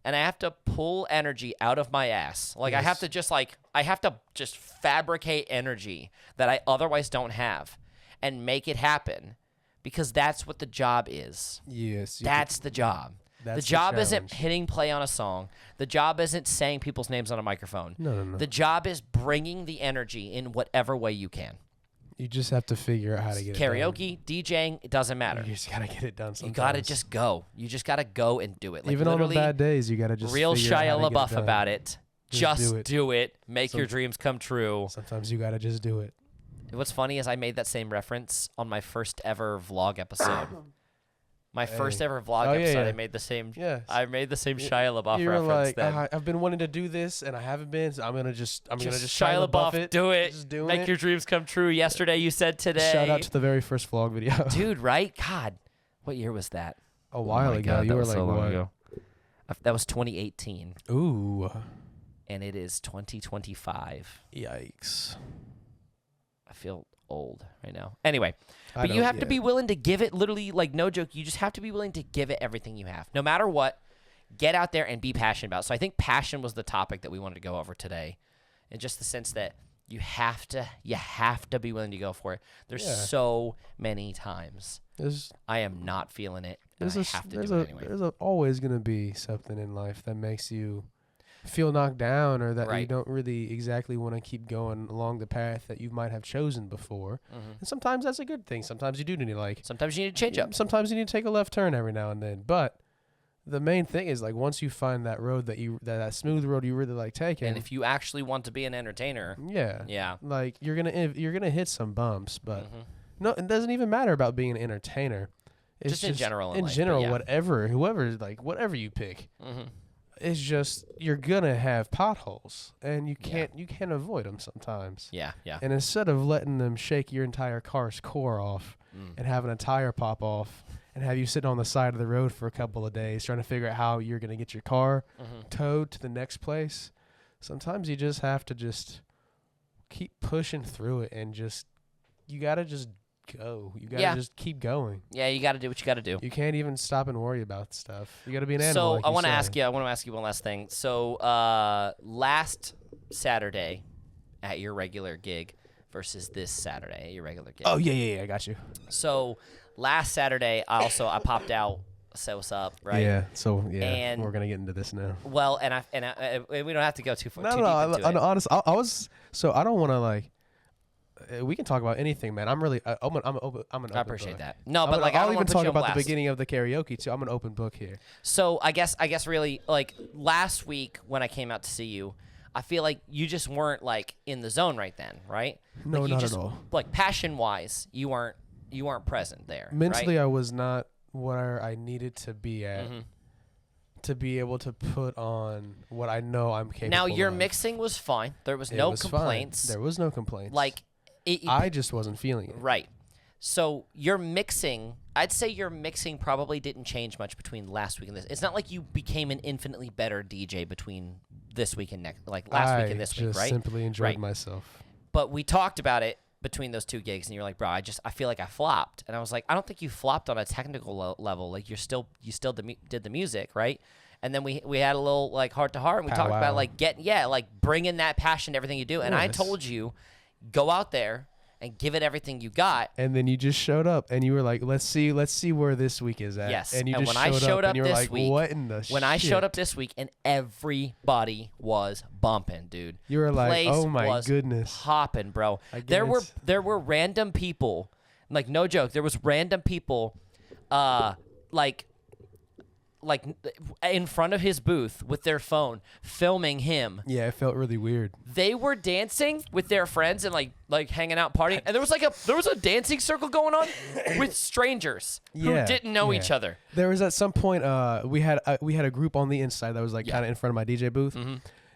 and I have to pull energy out of my ass. Like, yes. I have to just fabricate energy that I otherwise don't have and make it happen, because that's what the job is. Yes. That's the job. The job isn't hitting play on a song. The job isn't saying people's names on a microphone. No. The job is bringing the energy in whatever way you can. You just have to figure out how to get Karaoke, it done. DJing, it doesn't matter. You just got to get it done sometimes. You got to just go. You just got to go and do it. Like, even on the bad days, you got to just real figure out how Shia to get LaBeouf it done. about it. Just do it. Make your Some- dreams come true. Sometimes you got to just do it. What's funny is I made that same reference on my first ever vlog episode. My first ever vlog episode, yeah. I made the same. Yes. I made the same Shia LaBeouf You're reference. like, then. I've been wanting to do this and I haven't been. So I'm gonna just Shia LaBeouf it. do it. Just doing Make it. your dreams come true. Yesterday you said today. Shout out to the very first vlog video. Dude, right? God, what year was that? A while Oh my ago. God, You that were was like, so long what? ago. That was 2018, Ooh. and it is 2025. Yikes. I feel old right now. Anyway, I but you don't- have to yeah. be willing to give it, literally, like, no joke, you just have to be willing to give it everything you have. No matter what, get out there and be passionate about it. So I think passion was the topic that we wanted to go over today, in just the sense that you have to be willing to go for it. There's so many times I am not feeling it, and I have to do it anyway. There's always going to be something in life that makes you feel knocked down, or that you don't really exactly want to keep going along the path that you might have chosen before. Mm-hmm. And sometimes that's a good thing. Sometimes you do need to Sometimes you need to change up. Sometimes you need to take a left turn every now and then. But the main thing is, like, once you find that road that smooth road you really like taking, And if you actually want to be an entertainer, yeah, like you're gonna hit some bumps, but no, it doesn't even matter about being an entertainer. It's Just in general in in life, but general, yeah. whatever you pick. Mm-hmm. It's just you're gonna have potholes, and you can't avoid them sometimes. Yeah. And instead of letting them shake your entire car's core off and having a tire pop off and have you sitting on the side of the road for a couple of days trying to figure out how you're gonna get your car towed to the next place, sometimes you just have to just keep pushing through it, and you gotta just go. You gotta just keep going. Yeah, you got to do what you got to do. You can't even stop and worry about stuff. You gotta be an animal. So like I want to ask you one last thing. So last Saturday at your regular gig versus this Saturday at your regular gig. Oh yeah, I got you. So last Saturday I popped out. Say what's up, right? Yeah. So And- we're gonna get into this now. Well, and we don't have to go too far. No, too deep into it. honest. I was so I don't want to like. We can talk about anything, man. I'm really. I'm an open. I appreciate that. No, I'm but gonna- like I I'll don't even want to talk put you on about the blast. beginning of the karaoke too. I'm an open book here. So I guess really, like, last week when I came out to see you, I feel like you just weren't, like, in the zone right then, right? No, like, you not just, at all. Like, passion wise, you weren't present there. Mentally, right? I was not where I needed to be at to be able to put on what I know I'm capable Now your of. mixing was fine. There was It no was complaints. Fine. There was no complaints. Like I just wasn't feeling it. right. So your mixing, I'd say your mixing probably didn't change much between last week and this. It's not like you became an infinitely better DJ between this week and next, like last week and this week, right? I just simply enjoyed Right. myself. But we talked about it between those two gigs, and you're like, bro, I feel like I flopped, and I was like, I don't think you flopped on a technical level. Like you still did the music, right? And then we had a little like heart to heart, and we talked about like bringing that passion to everything you do. And I told you, go out there and give it everything you got. And then you just showed up, and you were like, let's see where this week is at. Yes. And you and just when I showed up and you were this like, week, what in the when I showed up this week, and everybody was bumping, dude. You were like, Place oh my was goodness. popping, bro. There were random people, like no joke. There was random people, like in front of his booth with their phone filming him. Yeah, it felt really weird. They were dancing with their friends and like hanging out, partying, and there was a dancing circle going on with strangers who didn't know each other. There was at some point we had a group on the inside that was like kind of in front of my DJ booth,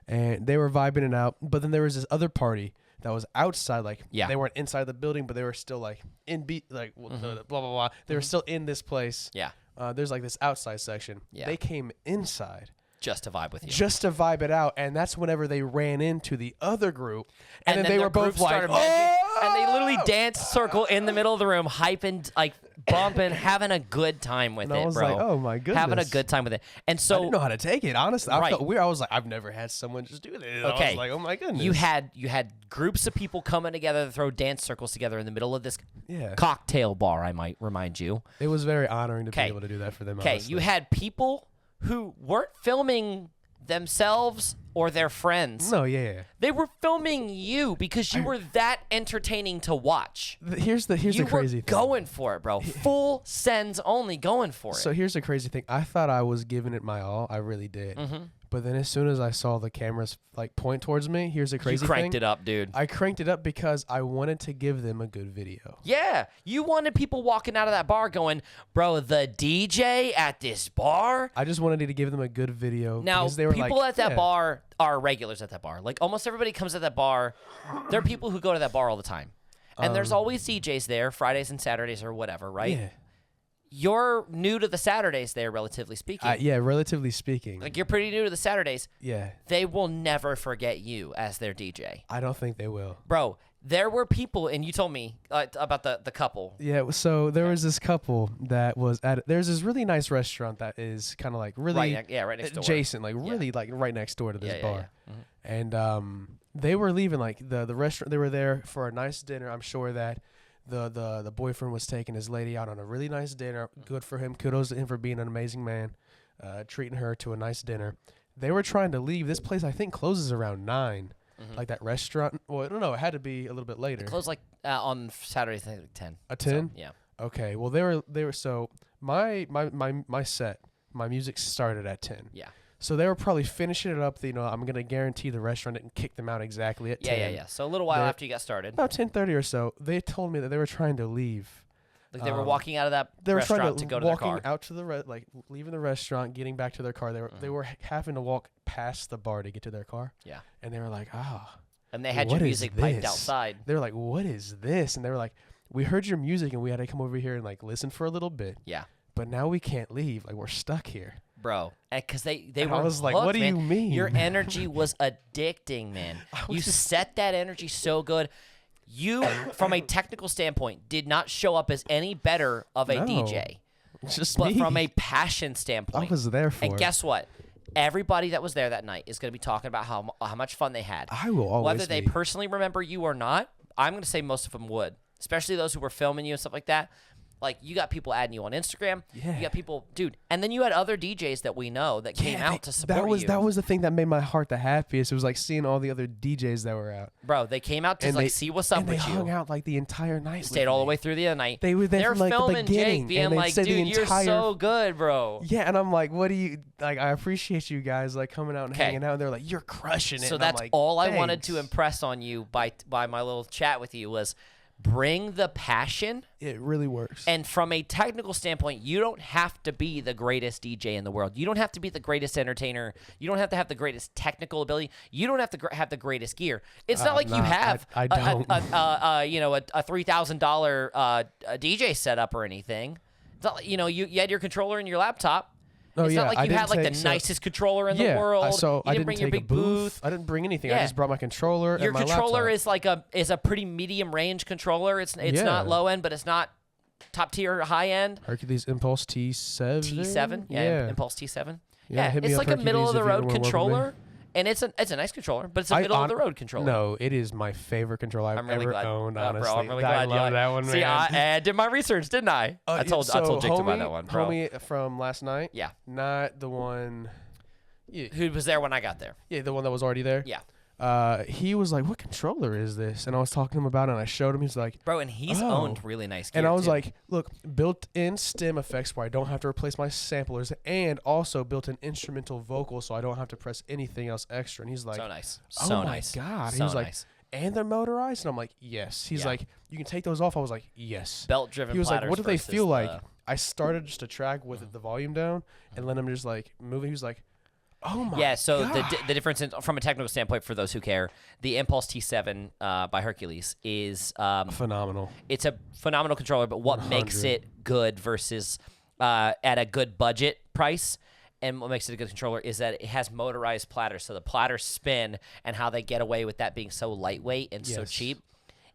and they were vibing it out. But then there was this other party that was outside, like they weren't inside the building, but they were still like in blah blah blah. They were still in this place. Yeah. There's like this outside section. Yeah. They came inside Just to vibe with you. just to vibe it out, and that's whenever they ran into the other group, and then they their were both group like, started mending, oh! and they literally danced circle in the middle of the room, hyping, like bumping, having a good time with And it, I was bro. like, oh my goodness. Having a good time with it. And I so didn't know how to take it, honestly. I Right. felt weird. I was like, I've never had someone just do this. I Okay. was like, oh my goodness. you had groups of people coming together to throw dance circles together in the middle of this Yeah. cocktail bar, I might remind you. It was very honoring to be 'Kay. able to do that for them. Okay, honestly. you had people who weren't filming themselves or their friends. No, yeah. They were filming you because you were that entertaining to watch. Here's the You were crazy thing. going for it, bro. Full sends only going for it. So here's the crazy thing. I thought I was giving it my all. I really did. But then as soon as I saw the cameras like point towards me, here's the crazy you cranked thing. it up, dude. I cranked it up because I wanted to give them a good video. Yeah, you wanted people walking out of that bar going, bro, the DJ at this bar? I just wanted to give them a good video. Now, because they were people like, at that yeah. bar are regulars at that bar. Like, almost everybody comes at that bar. There are people who go to that bar all the time. And there's always DJs there, Fridays and Saturdays or whatever, right? Yeah. You're new to the Saturdays there, relatively speaking. Yeah, relatively speaking. Like, you're pretty new to the Saturdays. Yeah. They will never forget you as their DJ. I don't think they will. Bro, there were people, and you told me about the couple. Yeah, so there was this couple that was there's this really nice restaurant that is kind of like really Right next door. adjacent, like really like right next door to this Yeah, bar. yeah. And they were leaving like the restaurant. They were there for a nice dinner. I'm sure that the boyfriend was taking his lady out on a really nice dinner. Good for him. Kudos to him for being an amazing man, treating her to a nice dinner. They were trying to leave. This place I think closes around 9. Like that restaurant. Well, I don't know. It had to be a little bit later. Close like on Saturdays, I think like 10. A 10? So, yeah. Okay. Well, they were so my set, my music started at 10. Yeah. So they were probably finishing it up. I'm gonna guarantee the restaurant didn't kick them out exactly at 10. Yeah. So a little while after you got started, About 10:30 or so, they told me that they were trying to leave. like they were walking out of that They were restaurant trying to go to their walking car. out to the leaving the restaurant, getting back to their car. They were having to walk past the bar to get to their car. Yeah. And they were like, And they had what your is music piped this? outside. They were like, what is this? And they were like, we heard your music and we had to come over here and like listen for a little bit. Yeah. But now we can't leave. Like we're stuck here. Bro, because they And were I was like, hooked, what do man. you mean? Your energy was addicting, man. You set that energy so good. You, from a technical standpoint, did not show up as any better of a No. DJ. It's just But me. from a passion standpoint. I was there for And it. guess what? Everybody that was there that night is going to be talking about how much fun they had. I will always Whether they be. personally remember you or not, I'm going to say most of them would, especially those who were filming you and stuff like that. Like, you got people adding you on Instagram. Yeah. You got people, dude. And then you had other DJs that we know that came out to support you. That was the thing that made my heart the happiest. It was like seeing all the other DJs that were out. Bro, they came out to And like they see what's up and with they you. hung out like the entire night. Stayed all the way through the other night. They were there They're from, like, the filming beginning, Jake being and they'd like, say the dude, you're entire- so good, bro. Yeah, and I'm like, what do you like? I appreciate you guys like coming out and 'Kay. hanging out. And they're like, you're crushing it. So And I'm that's like, all I wanted to "Thanks." impress on you by my little chat with you was, bring the passion. It really works. And from a technical standpoint, you don't have to be the greatest DJ in the world. You don't have to be the greatest entertainer. You don't have to have the greatest technical ability. You don't have to have the greatest gear. It's not like you have I don't. a $3,000 DJ setup or anything. It's not like, you had your controller in your laptop. Oh, it's yeah, not like I you had didn't like the nicest controller in the world. So you I didn't bring your take big a booth. I didn't bring anything. Yeah. I just brought my controller Your and my controller laptop. is a pretty medium range controller. It's not low end, but it's not top tier high end. Hercules Impulse T7. T7, yeah. Impulse T7. Yeah, hit me it's up, like a Hercules, middle of the if you ever road wanna work with me. controller, and it's a nice controller, but it's a middle of the road controller. No, it is my favorite controller I've I'm really ever glad. owned. Oh, Honestly, bro, I'm really I glad. love that one, See, man. I did my research, didn't I? I told Jake to buy that one, bro. Homie from last night. Yeah, not the one. Yeah, who was there when I got there? yeah, the one that was already there. Yeah. He was like, "What controller is this?" And I was talking to him about it, and I showed him. He's like, Bro, and he's owned really nice gear, and I was too. like, "Look, built-in stem effects where I don't have to replace my samplers, and also built-in instrumental vocal, so I don't have to press anything else extra." And he's like, so nice, "Oh so my nice, god!" so He was like, nice. "And they're motorized?" And I'm like, "Yes." He's Yeah. like, "You can take those off." I was like, "Yes." Belt-driven. He was like, platters "What do they versus feel like?" the- I started just a track with the volume down and let him just like move it. He was like, "Oh my!" Yeah, so god. the difference from a technical standpoint, for those who care, the Impulse T7 by Hercules is phenomenal. it's a phenomenal controller, but what makes it good versus at a good budget price, and what makes it a good controller is that it has motorized platters. So the platters spin, and how they get away with that being so lightweight and so Yes. cheap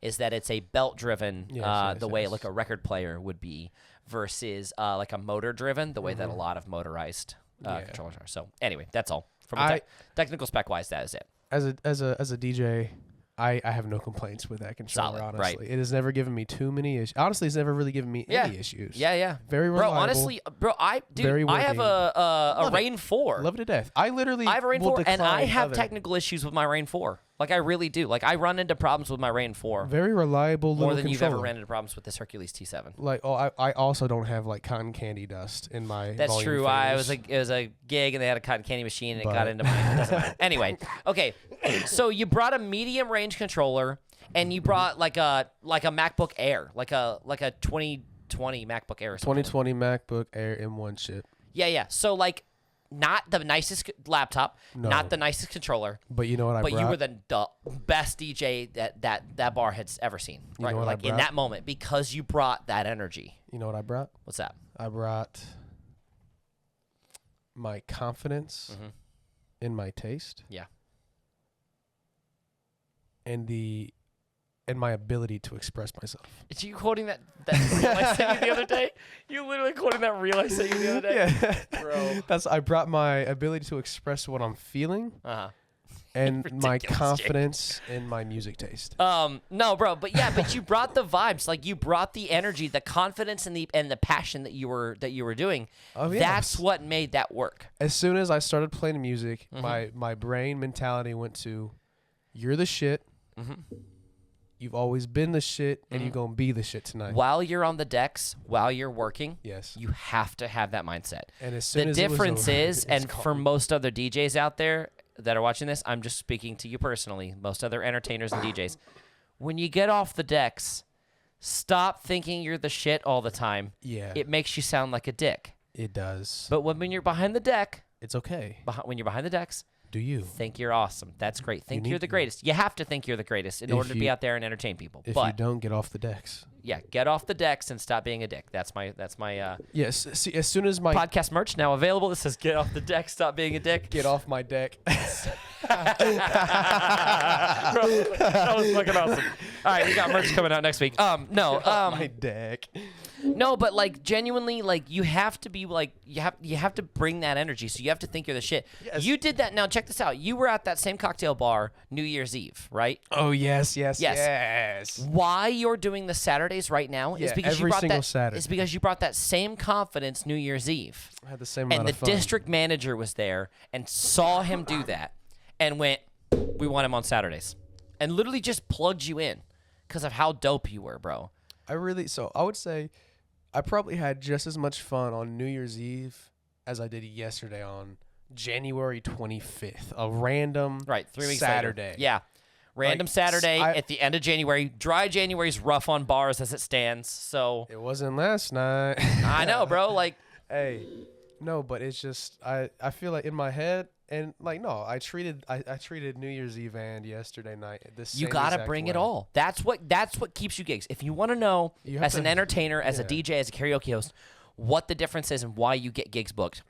is that it's a belt-driven, Yes, the way yes. like a record player would be, versus like a motor-driven, the way that a lot of motorized controllers are. So anyway, that's all. From a technical spec-wise, that is it. As a DJ, I have no complaints with that controller. Solid, honestly, right. It has never given me too many issues. Honestly, it's never really given me any issues. Yeah. Very Bro, reliable. honestly, Very I have working. a Rain 4. Love it to death. I literally I have a Rain will 4, and I decline have other- technical issues with my Rain 4. Like, I really do. Like, I run into problems with my Rain 4 very reliable more little than controller. you've ever ran into problems with this Hercules T7. Like, I also don't have like cotton candy dust in my. That's volume true. faders. It was a gig, and they had a cotton candy machine, and it got But- into my. It doesn't matter. Anyway, okay. So you brought a medium range controller, and you brought like a MacBook Air, like a 2020 MacBook Air. Or something. 2020 MacBook Air M1 chip. Yeah. So like, not the nicest laptop, No. not the nicest controller. But you know what I But brought? you were the best DJ that bar had ever seen, You right? know what I Like in brought? that moment, because you brought that energy. You know what I brought? What's that? I brought my confidence Mhm. in my taste. Yeah. And my ability to express myself. Is you quoting that reel I sent you the other day? You literally quoting that reel I sent you the other day? Yeah. Bro. I brought my ability to express what I'm feeling Uh-huh. and my Ridiculous, confidence in my music taste. No, bro, but you brought the vibes, like you brought the energy, the confidence, and the passion that you were doing. Oh, yes. That's what made that work. As soon as I started playing music, Mm-hmm. my brain mentality went to, you're the shit. Mm-hmm. You've always been the shit, and you're gonna be the shit tonight. While you're on the decks, while you're working, Yes. you have to have that mindset. And as soon The as it was difference over, is, it's and gone. for most other DJs out there that are watching this, I'm just speaking to you personally, most other entertainers and DJs, when you get off the decks, stop thinking you're the shit all the time. Yeah, It makes you sound like a dick. it does. But when you're behind the deck, It's okay. when you're behind the decks, Do you? think you're awesome. That's great. Think need you're the to. greatest. You have to think you're the greatest in order to be you- out there and entertain people. If you But don't get off the decks. yeah, get off the decks and stop being a dick. That's my Yes. See, as soon as my podcast merch now available. This says "Get off the deck, stop being a dick." get off my deck. Bro, that was fucking awesome. All right, we got merch coming out next week. My deck. No, but like genuinely, like you have to be like you have to bring that energy. So you have to think you're the shit. Yes. You did that. Now check this out. You were at that same cocktail bar New Year's Eve, right? Oh yes. Yes. Why you're doing the Saturdays right now is Yeah, because you every brought single that. Saturday. Is because you brought that same confidence New Year's Eve. I had the same And amount the of fun. district manager was there and saw him do that and went, "We want him on Saturdays," and literally just plugged you in because of how dope you were, bro. I would say I probably had just as much fun on New Year's Eve as I did yesterday on January 25th, a random Right, 3 weeks Saturday. later. Yeah, Random Like, Saturday at the end of January. Dry January's rough on bars as it stands. So It wasn't last night. I know, bro. Like, Hey, no, but it's just I feel like in my head and like no, I treated New Year's Eve and yesterday night the same you gotta exact bring way. it all. That's what keeps you gigs. If you want to know, You have as to- an entertainer, as a yeah. DJ, as a karaoke host, what the difference is and why you get gigs booked.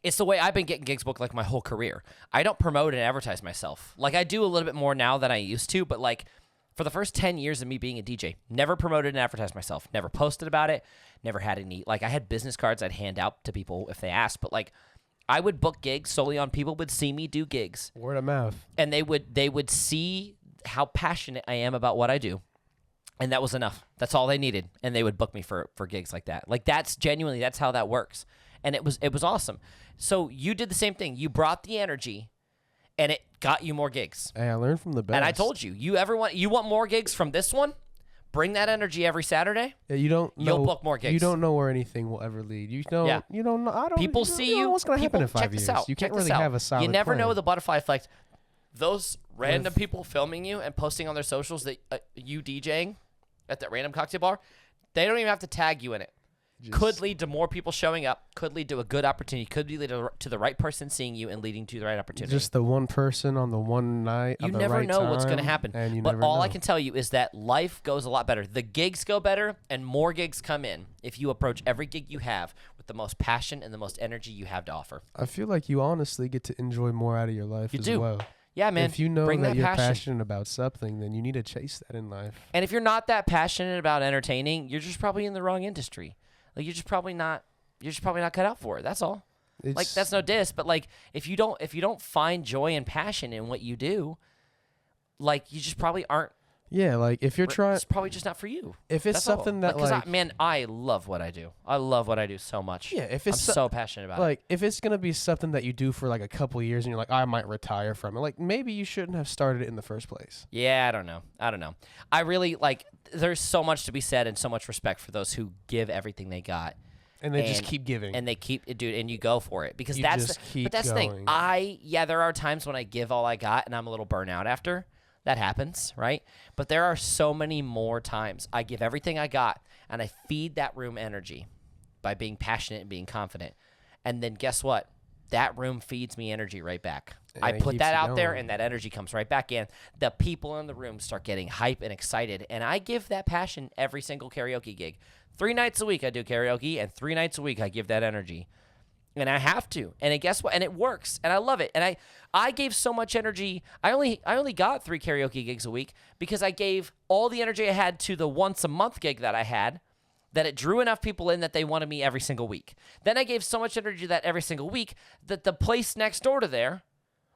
It's the way I've been getting gigs booked like my whole career. I don't promote and advertise myself. Like I do a little bit more now than I used to, but like for the first 10 years of me being a DJ, never promoted and advertised myself, never posted about it, never had any, like I had business cards I'd hand out to people if they asked, but like I would book gigs solely on people would see me do gigs. Word of mouth. And they would see how passionate I am about what I do. And that was enough. That's all they needed. And they would book me for gigs like that. Like that's genuinely, that's how that works. And it was awesome. So you did the same thing. You brought the energy and it got you more gigs. Hey, I learned from the best. And I told you, you want more gigs from this one? Bring that energy every Saturday. Yeah, you don't know, You'll book more gigs. You don't know where anything will ever lead. You don't. Yeah. You don't know. I don't. People you don't see know you. What's gonna happen in Check 5 this years? out. You can't Check this really out. have a solid You never know plan. the butterfly effect. Those random people filming you and posting on their socials that you DJing at that random cocktail bar, they don't even have to tag you in it. Could lead to more people showing up. Could lead to a good opportunity. Could lead to the right person seeing you and leading to the right opportunity. Just the one person on the one night. You at the never right know what's going to time, happen. And you But never all know. I can tell you is that life goes a lot better. The gigs go better and more gigs come in if you approach every gig you have with the most passion and the most energy you have to offer. I feel like you honestly get to enjoy more out of your life as do. well. Yeah, man. If you know bring that you're passion. passionate about something, then you need to chase that in life. And if you're not that passionate about entertaining, you're just probably in the wrong industry. Like you're just probably not cut out for it. That's all. Like that's no diss, but like if you don't find joy and passion in what you do, like you just probably aren't. Yeah, like if you're trying, it's probably just not for you. if it's That's all. something that Because like, I love what I do. I love what I do so much. yeah, if I'm it's so passionate about it. like if it's gonna be something that you do for like a couple of years and you're like, I might retire from it. Like maybe you shouldn't have started it in the first place. Yeah, I don't know. I really like. There's so much to be said and so much respect for those who give everything they got. And they just keep giving. And they keep dude, and you go for it because You that's just the, keep but that's the going. thing. There are times when I give all I got and I'm a little burnout after. That happens, right? But there are so many more times I give everything I got and I feed that room energy by being passionate and being confident. And then guess what? That room feeds me energy right back. And I it put keeps that you out there going. and that energy comes right back in. The people in the room start getting hype and excited. And I give that passion every single karaoke gig. 3 nights a week I do karaoke, and 3 nights a week I give that energy. And I have to. And guess what? And it works. And I love it. And I gave so much energy. I only got 3 karaoke gigs a week because I gave all the energy I had to the once a month gig that I had, that it drew enough people in that they wanted me every single week. Then I gave so much energy that every single week that the place next door to there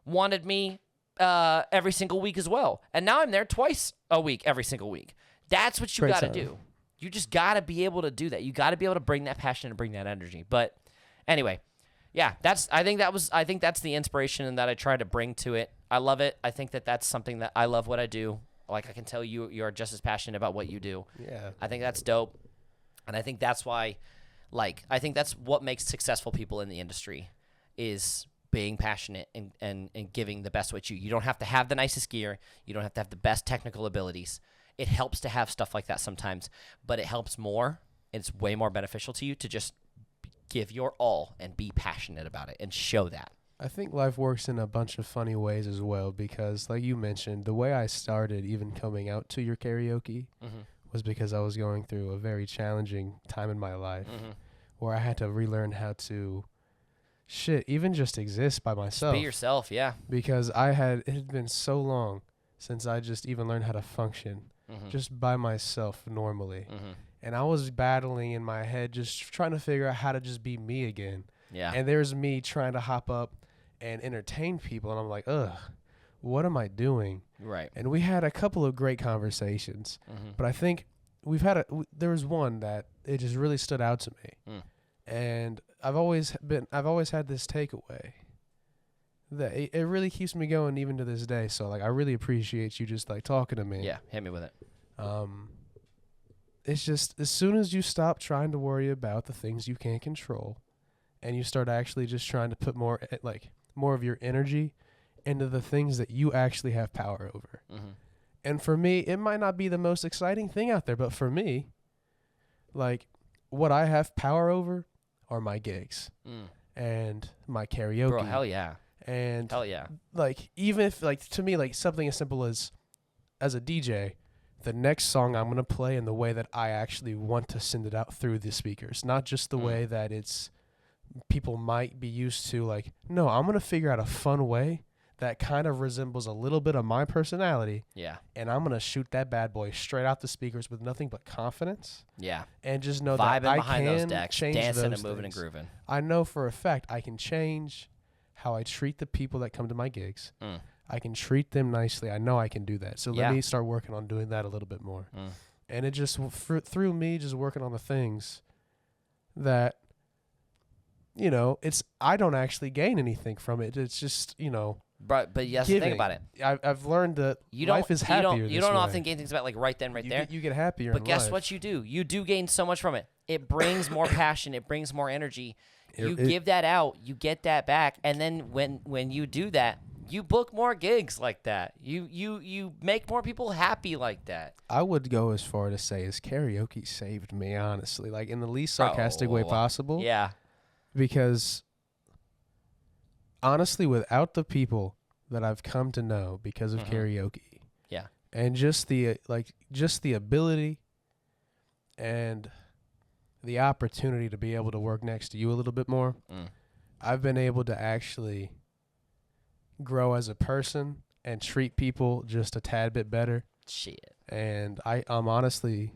wanted me every single week as well. And now I'm there twice a week, every single week. That's what you Great got to time. do. You just got to be able to do that. You got to be able to bring that passion and bring that energy. But anyway, yeah, I think that's the inspiration that I try to bring to it. I love it. I think that's something that I love what I do. Like I can tell you're just as passionate about what you do. Yeah. I think that's dope. And I think that's why, I think that's what makes successful people in the industry is being passionate and giving the best what you don't have to have the nicest gear. You don't have to have the best technical abilities. It helps to have stuff like that sometimes, but it helps more. It's way more beneficial to you to just give your all and be passionate about it and show that. I think life works in a bunch of funny ways as well because, like you mentioned, the way I started even coming out to your karaoke was because I was going through a very challenging time in my life where I had to relearn how to even just exist by myself. Be yourself, yeah. Because it had been so long since I just even learned how to function just by myself normally. And I was battling in my head, just trying to figure out how to just be me again. Yeah. And there's me trying to hop up and entertain people. And I'm like, what am I doing? Right. And we had a couple of great conversations. But I think there was one that it just really stood out to me. And I've always had this takeaway that it really keeps me going even to this day. So like, I really appreciate you just like talking to me. Yeah, hit me with it. It's just as soon as you stop trying to worry about the things you can't control and you start actually just trying to put more of your energy into the things that you actually have power over. Mm-hmm. And for me, it might not be the most exciting thing out there, but for me, like, what I have power over are my gigs and my karaoke. Bro, hell yeah. And hell yeah. Like, even if, like, to me, like, something as simple as a DJ, the next song I'm going to play in the way that I actually want to send it out through the speakers, not just the way that it's people might be used to. Like, no, I'm going to figure out a fun way that kind of resembles a little bit of my personality. Yeah. And I'm going to shoot that bad boy straight out the speakers with nothing but confidence. Yeah. And just know Vibing that I behind can those decks, change dancing those and moving things. and grooving. I know for a fact I can change how I treat the people that come to my gigs. I can treat them nicely. I know I can do that. So let me start working on doing that a little bit more. And it just, through me just working on the things that, you know, I don't actually gain anything from it. It's just, you know. But yes, think about it. I've learned that life is happier You don't often gain things about like right then, right there. You get happier But in guess life. what you do? You do gain so much from it. It brings more passion. It brings more energy. You give that out. You get that back. And then when you do that, you book more gigs like that. You make more people happy like that. I would go as far to say is karaoke saved me, honestly, like in the least sarcastic way possible. Yeah. Because honestly, without the people that I've come to know because of karaoke, and just the ability and the opportunity to be able to work next to you a little bit more, I've been able to actually grow as a person and treat people just a tad bit better. Shit. And I'm honestly,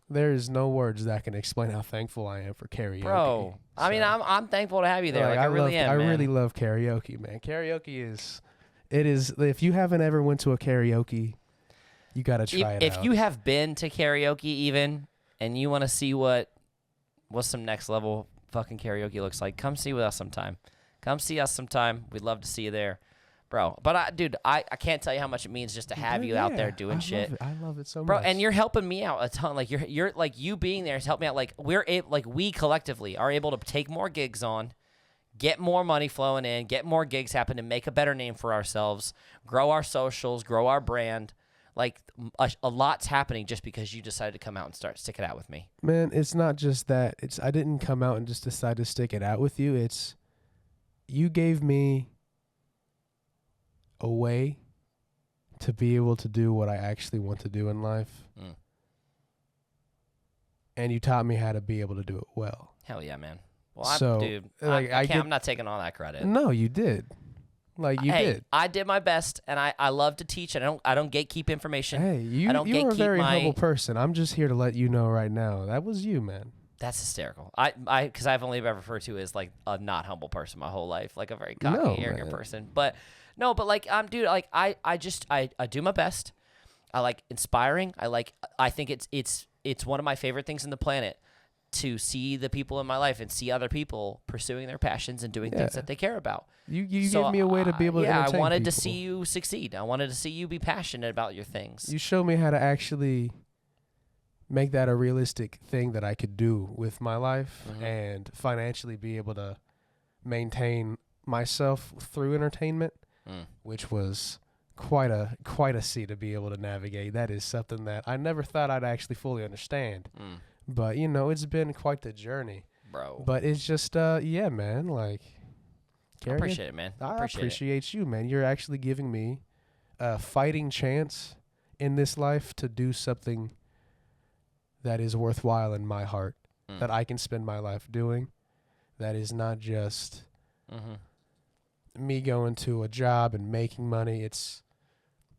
there is no words that can explain how thankful I am for karaoke. Bro, I mean, I'm thankful to have you there. Like, I really am, I man. really love karaoke, man. Karaoke is, if you haven't ever went to a karaoke, you got to try it out. If you have been to karaoke even, and you want to see what some next level fucking karaoke looks like, come see with us sometime. Come see us sometime. We'd love to see you there, bro. But I can't tell you how much it means just to have you out there doing shit. I love it so much, bro. And you're helping me out a ton. Like you're like, you being there has helped me out. Like we collectively are able to take more gigs on, get more money flowing in, get more gigs happen, and make a better name for ourselves, grow our socials, grow our brand. Like a lot's happening just because you decided to come out and start sticking it out with me. Man, it's not just that. I didn't come out and just decide to stick it out with you. You gave me a way to be able to do what I actually want to do in life. And you taught me how to be able to do it well. Hell yeah, man. Well, dude, like, I'm not taking all that credit. No, you did. Like, you did. I did my best, and I love to teach. I don't gatekeep information. Hey, you're a very humble person. I'm just here to let you know right now. That was you, man. That's hysterical. Because I've only been referred to as like a not humble person my whole life, like a very cocky, arrogant person. But no, but like dude, like I do my best. I like inspiring. I think it's one of my favorite things in the planet to see the people in my life and see other people pursuing their passions and doing things that they care about. You gave me a way to be able to entertain I wanted people. to see you succeed. I wanted to see you be passionate about your things. You showed me how to actually make that a realistic thing that I could do with my life and financially be able to maintain myself through entertainment, which was quite a sea to be able to navigate. That is something that I never thought I'd actually fully understand. But, you know, it's been quite the journey. Bro. But it's just, yeah, man, like. I appreciate it, man. I appreciate you, man. You're actually giving me a fighting chance in this life to do something that is worthwhile in my heart, that I can spend my life doing. That is not just me going to a job and making money.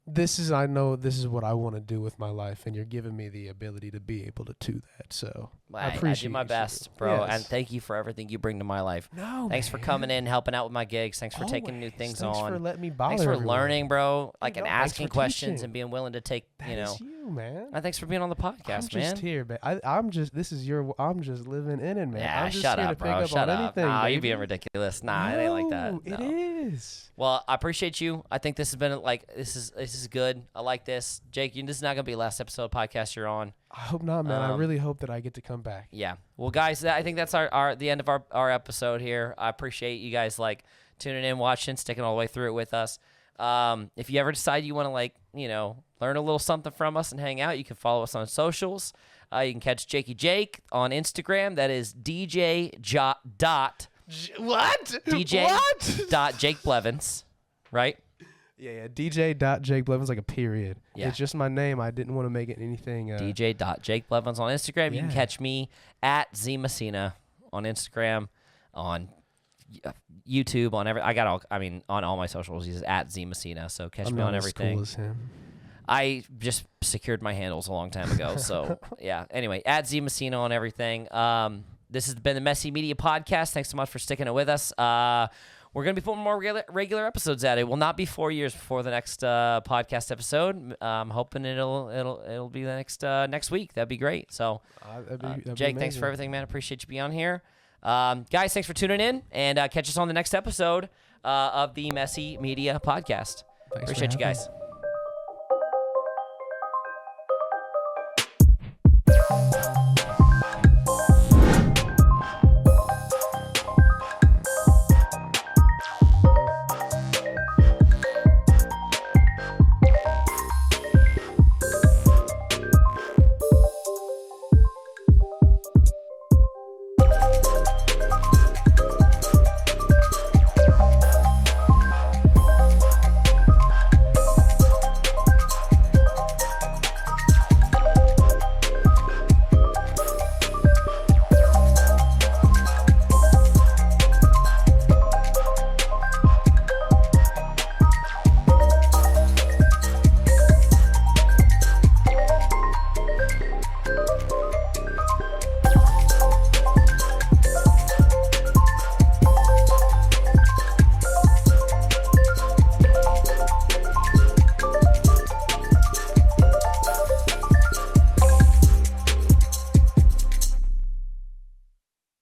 I know this is what I want to do with my life, and you're giving me the ability to be able to do that. So I appreciate I do my best, bro, and thank you for everything you bring to my life. Thanks for coming in, helping out with my gigs. Thanks for taking new things on. Thanks for letting me bother Thanks for everyone. learning, bro. Like, and asking questions teaching. and being willing to take, That is you. man. Thanks for being on the podcast, I'm man. just here, man. I'm just living in it, man. Yeah, I'm just shut here up, to pick bro. up Shut on up. anything, Nah, you baby. being ridiculous. Nah, it ain't like that. No, it No. is. Well, I appreciate you. I think this has been this is good. I like this. Jake, this is not gonna be the last episode of podcast you're on. I hope not, man. I really hope that I get to come back. Yeah. Well, guys, I think that's the end of our episode here. I appreciate you guys like tuning in, watching, sticking all the way through it with us. If you ever decide you want to learn a little something from us and hang out, you can follow us on socials. You can catch Jakey Jake on Instagram. That is DJ.Jake Blevins, right? Yeah. DJ.Jake Blevins, like a period. Yeah. It's just my name. I didn't want to make it anything. DJ.Jake Blevins on Instagram. You can catch me at Z Messina on Instagram, on YouTube, on on all my socials. He's at Z Messina. So catch me on everything. I'm not as cool as him. I just secured my handles a long time ago. So, yeah. Anyway, at Z Messina on everything. This has been the Messy Media Podcast. Thanks so much for sticking it with us. We're going to be putting more regular episodes out. It will not be 4 years before the next podcast episode. I'm hoping it'll be the next week. That'd be great. So, that'd Jake, be thanks for amazing. everything, man. Appreciate you being on here. Guys, thanks for tuning in, and catch us on the next episode of the Messy Media Podcast. Thanks for Appreciate you having guys. me.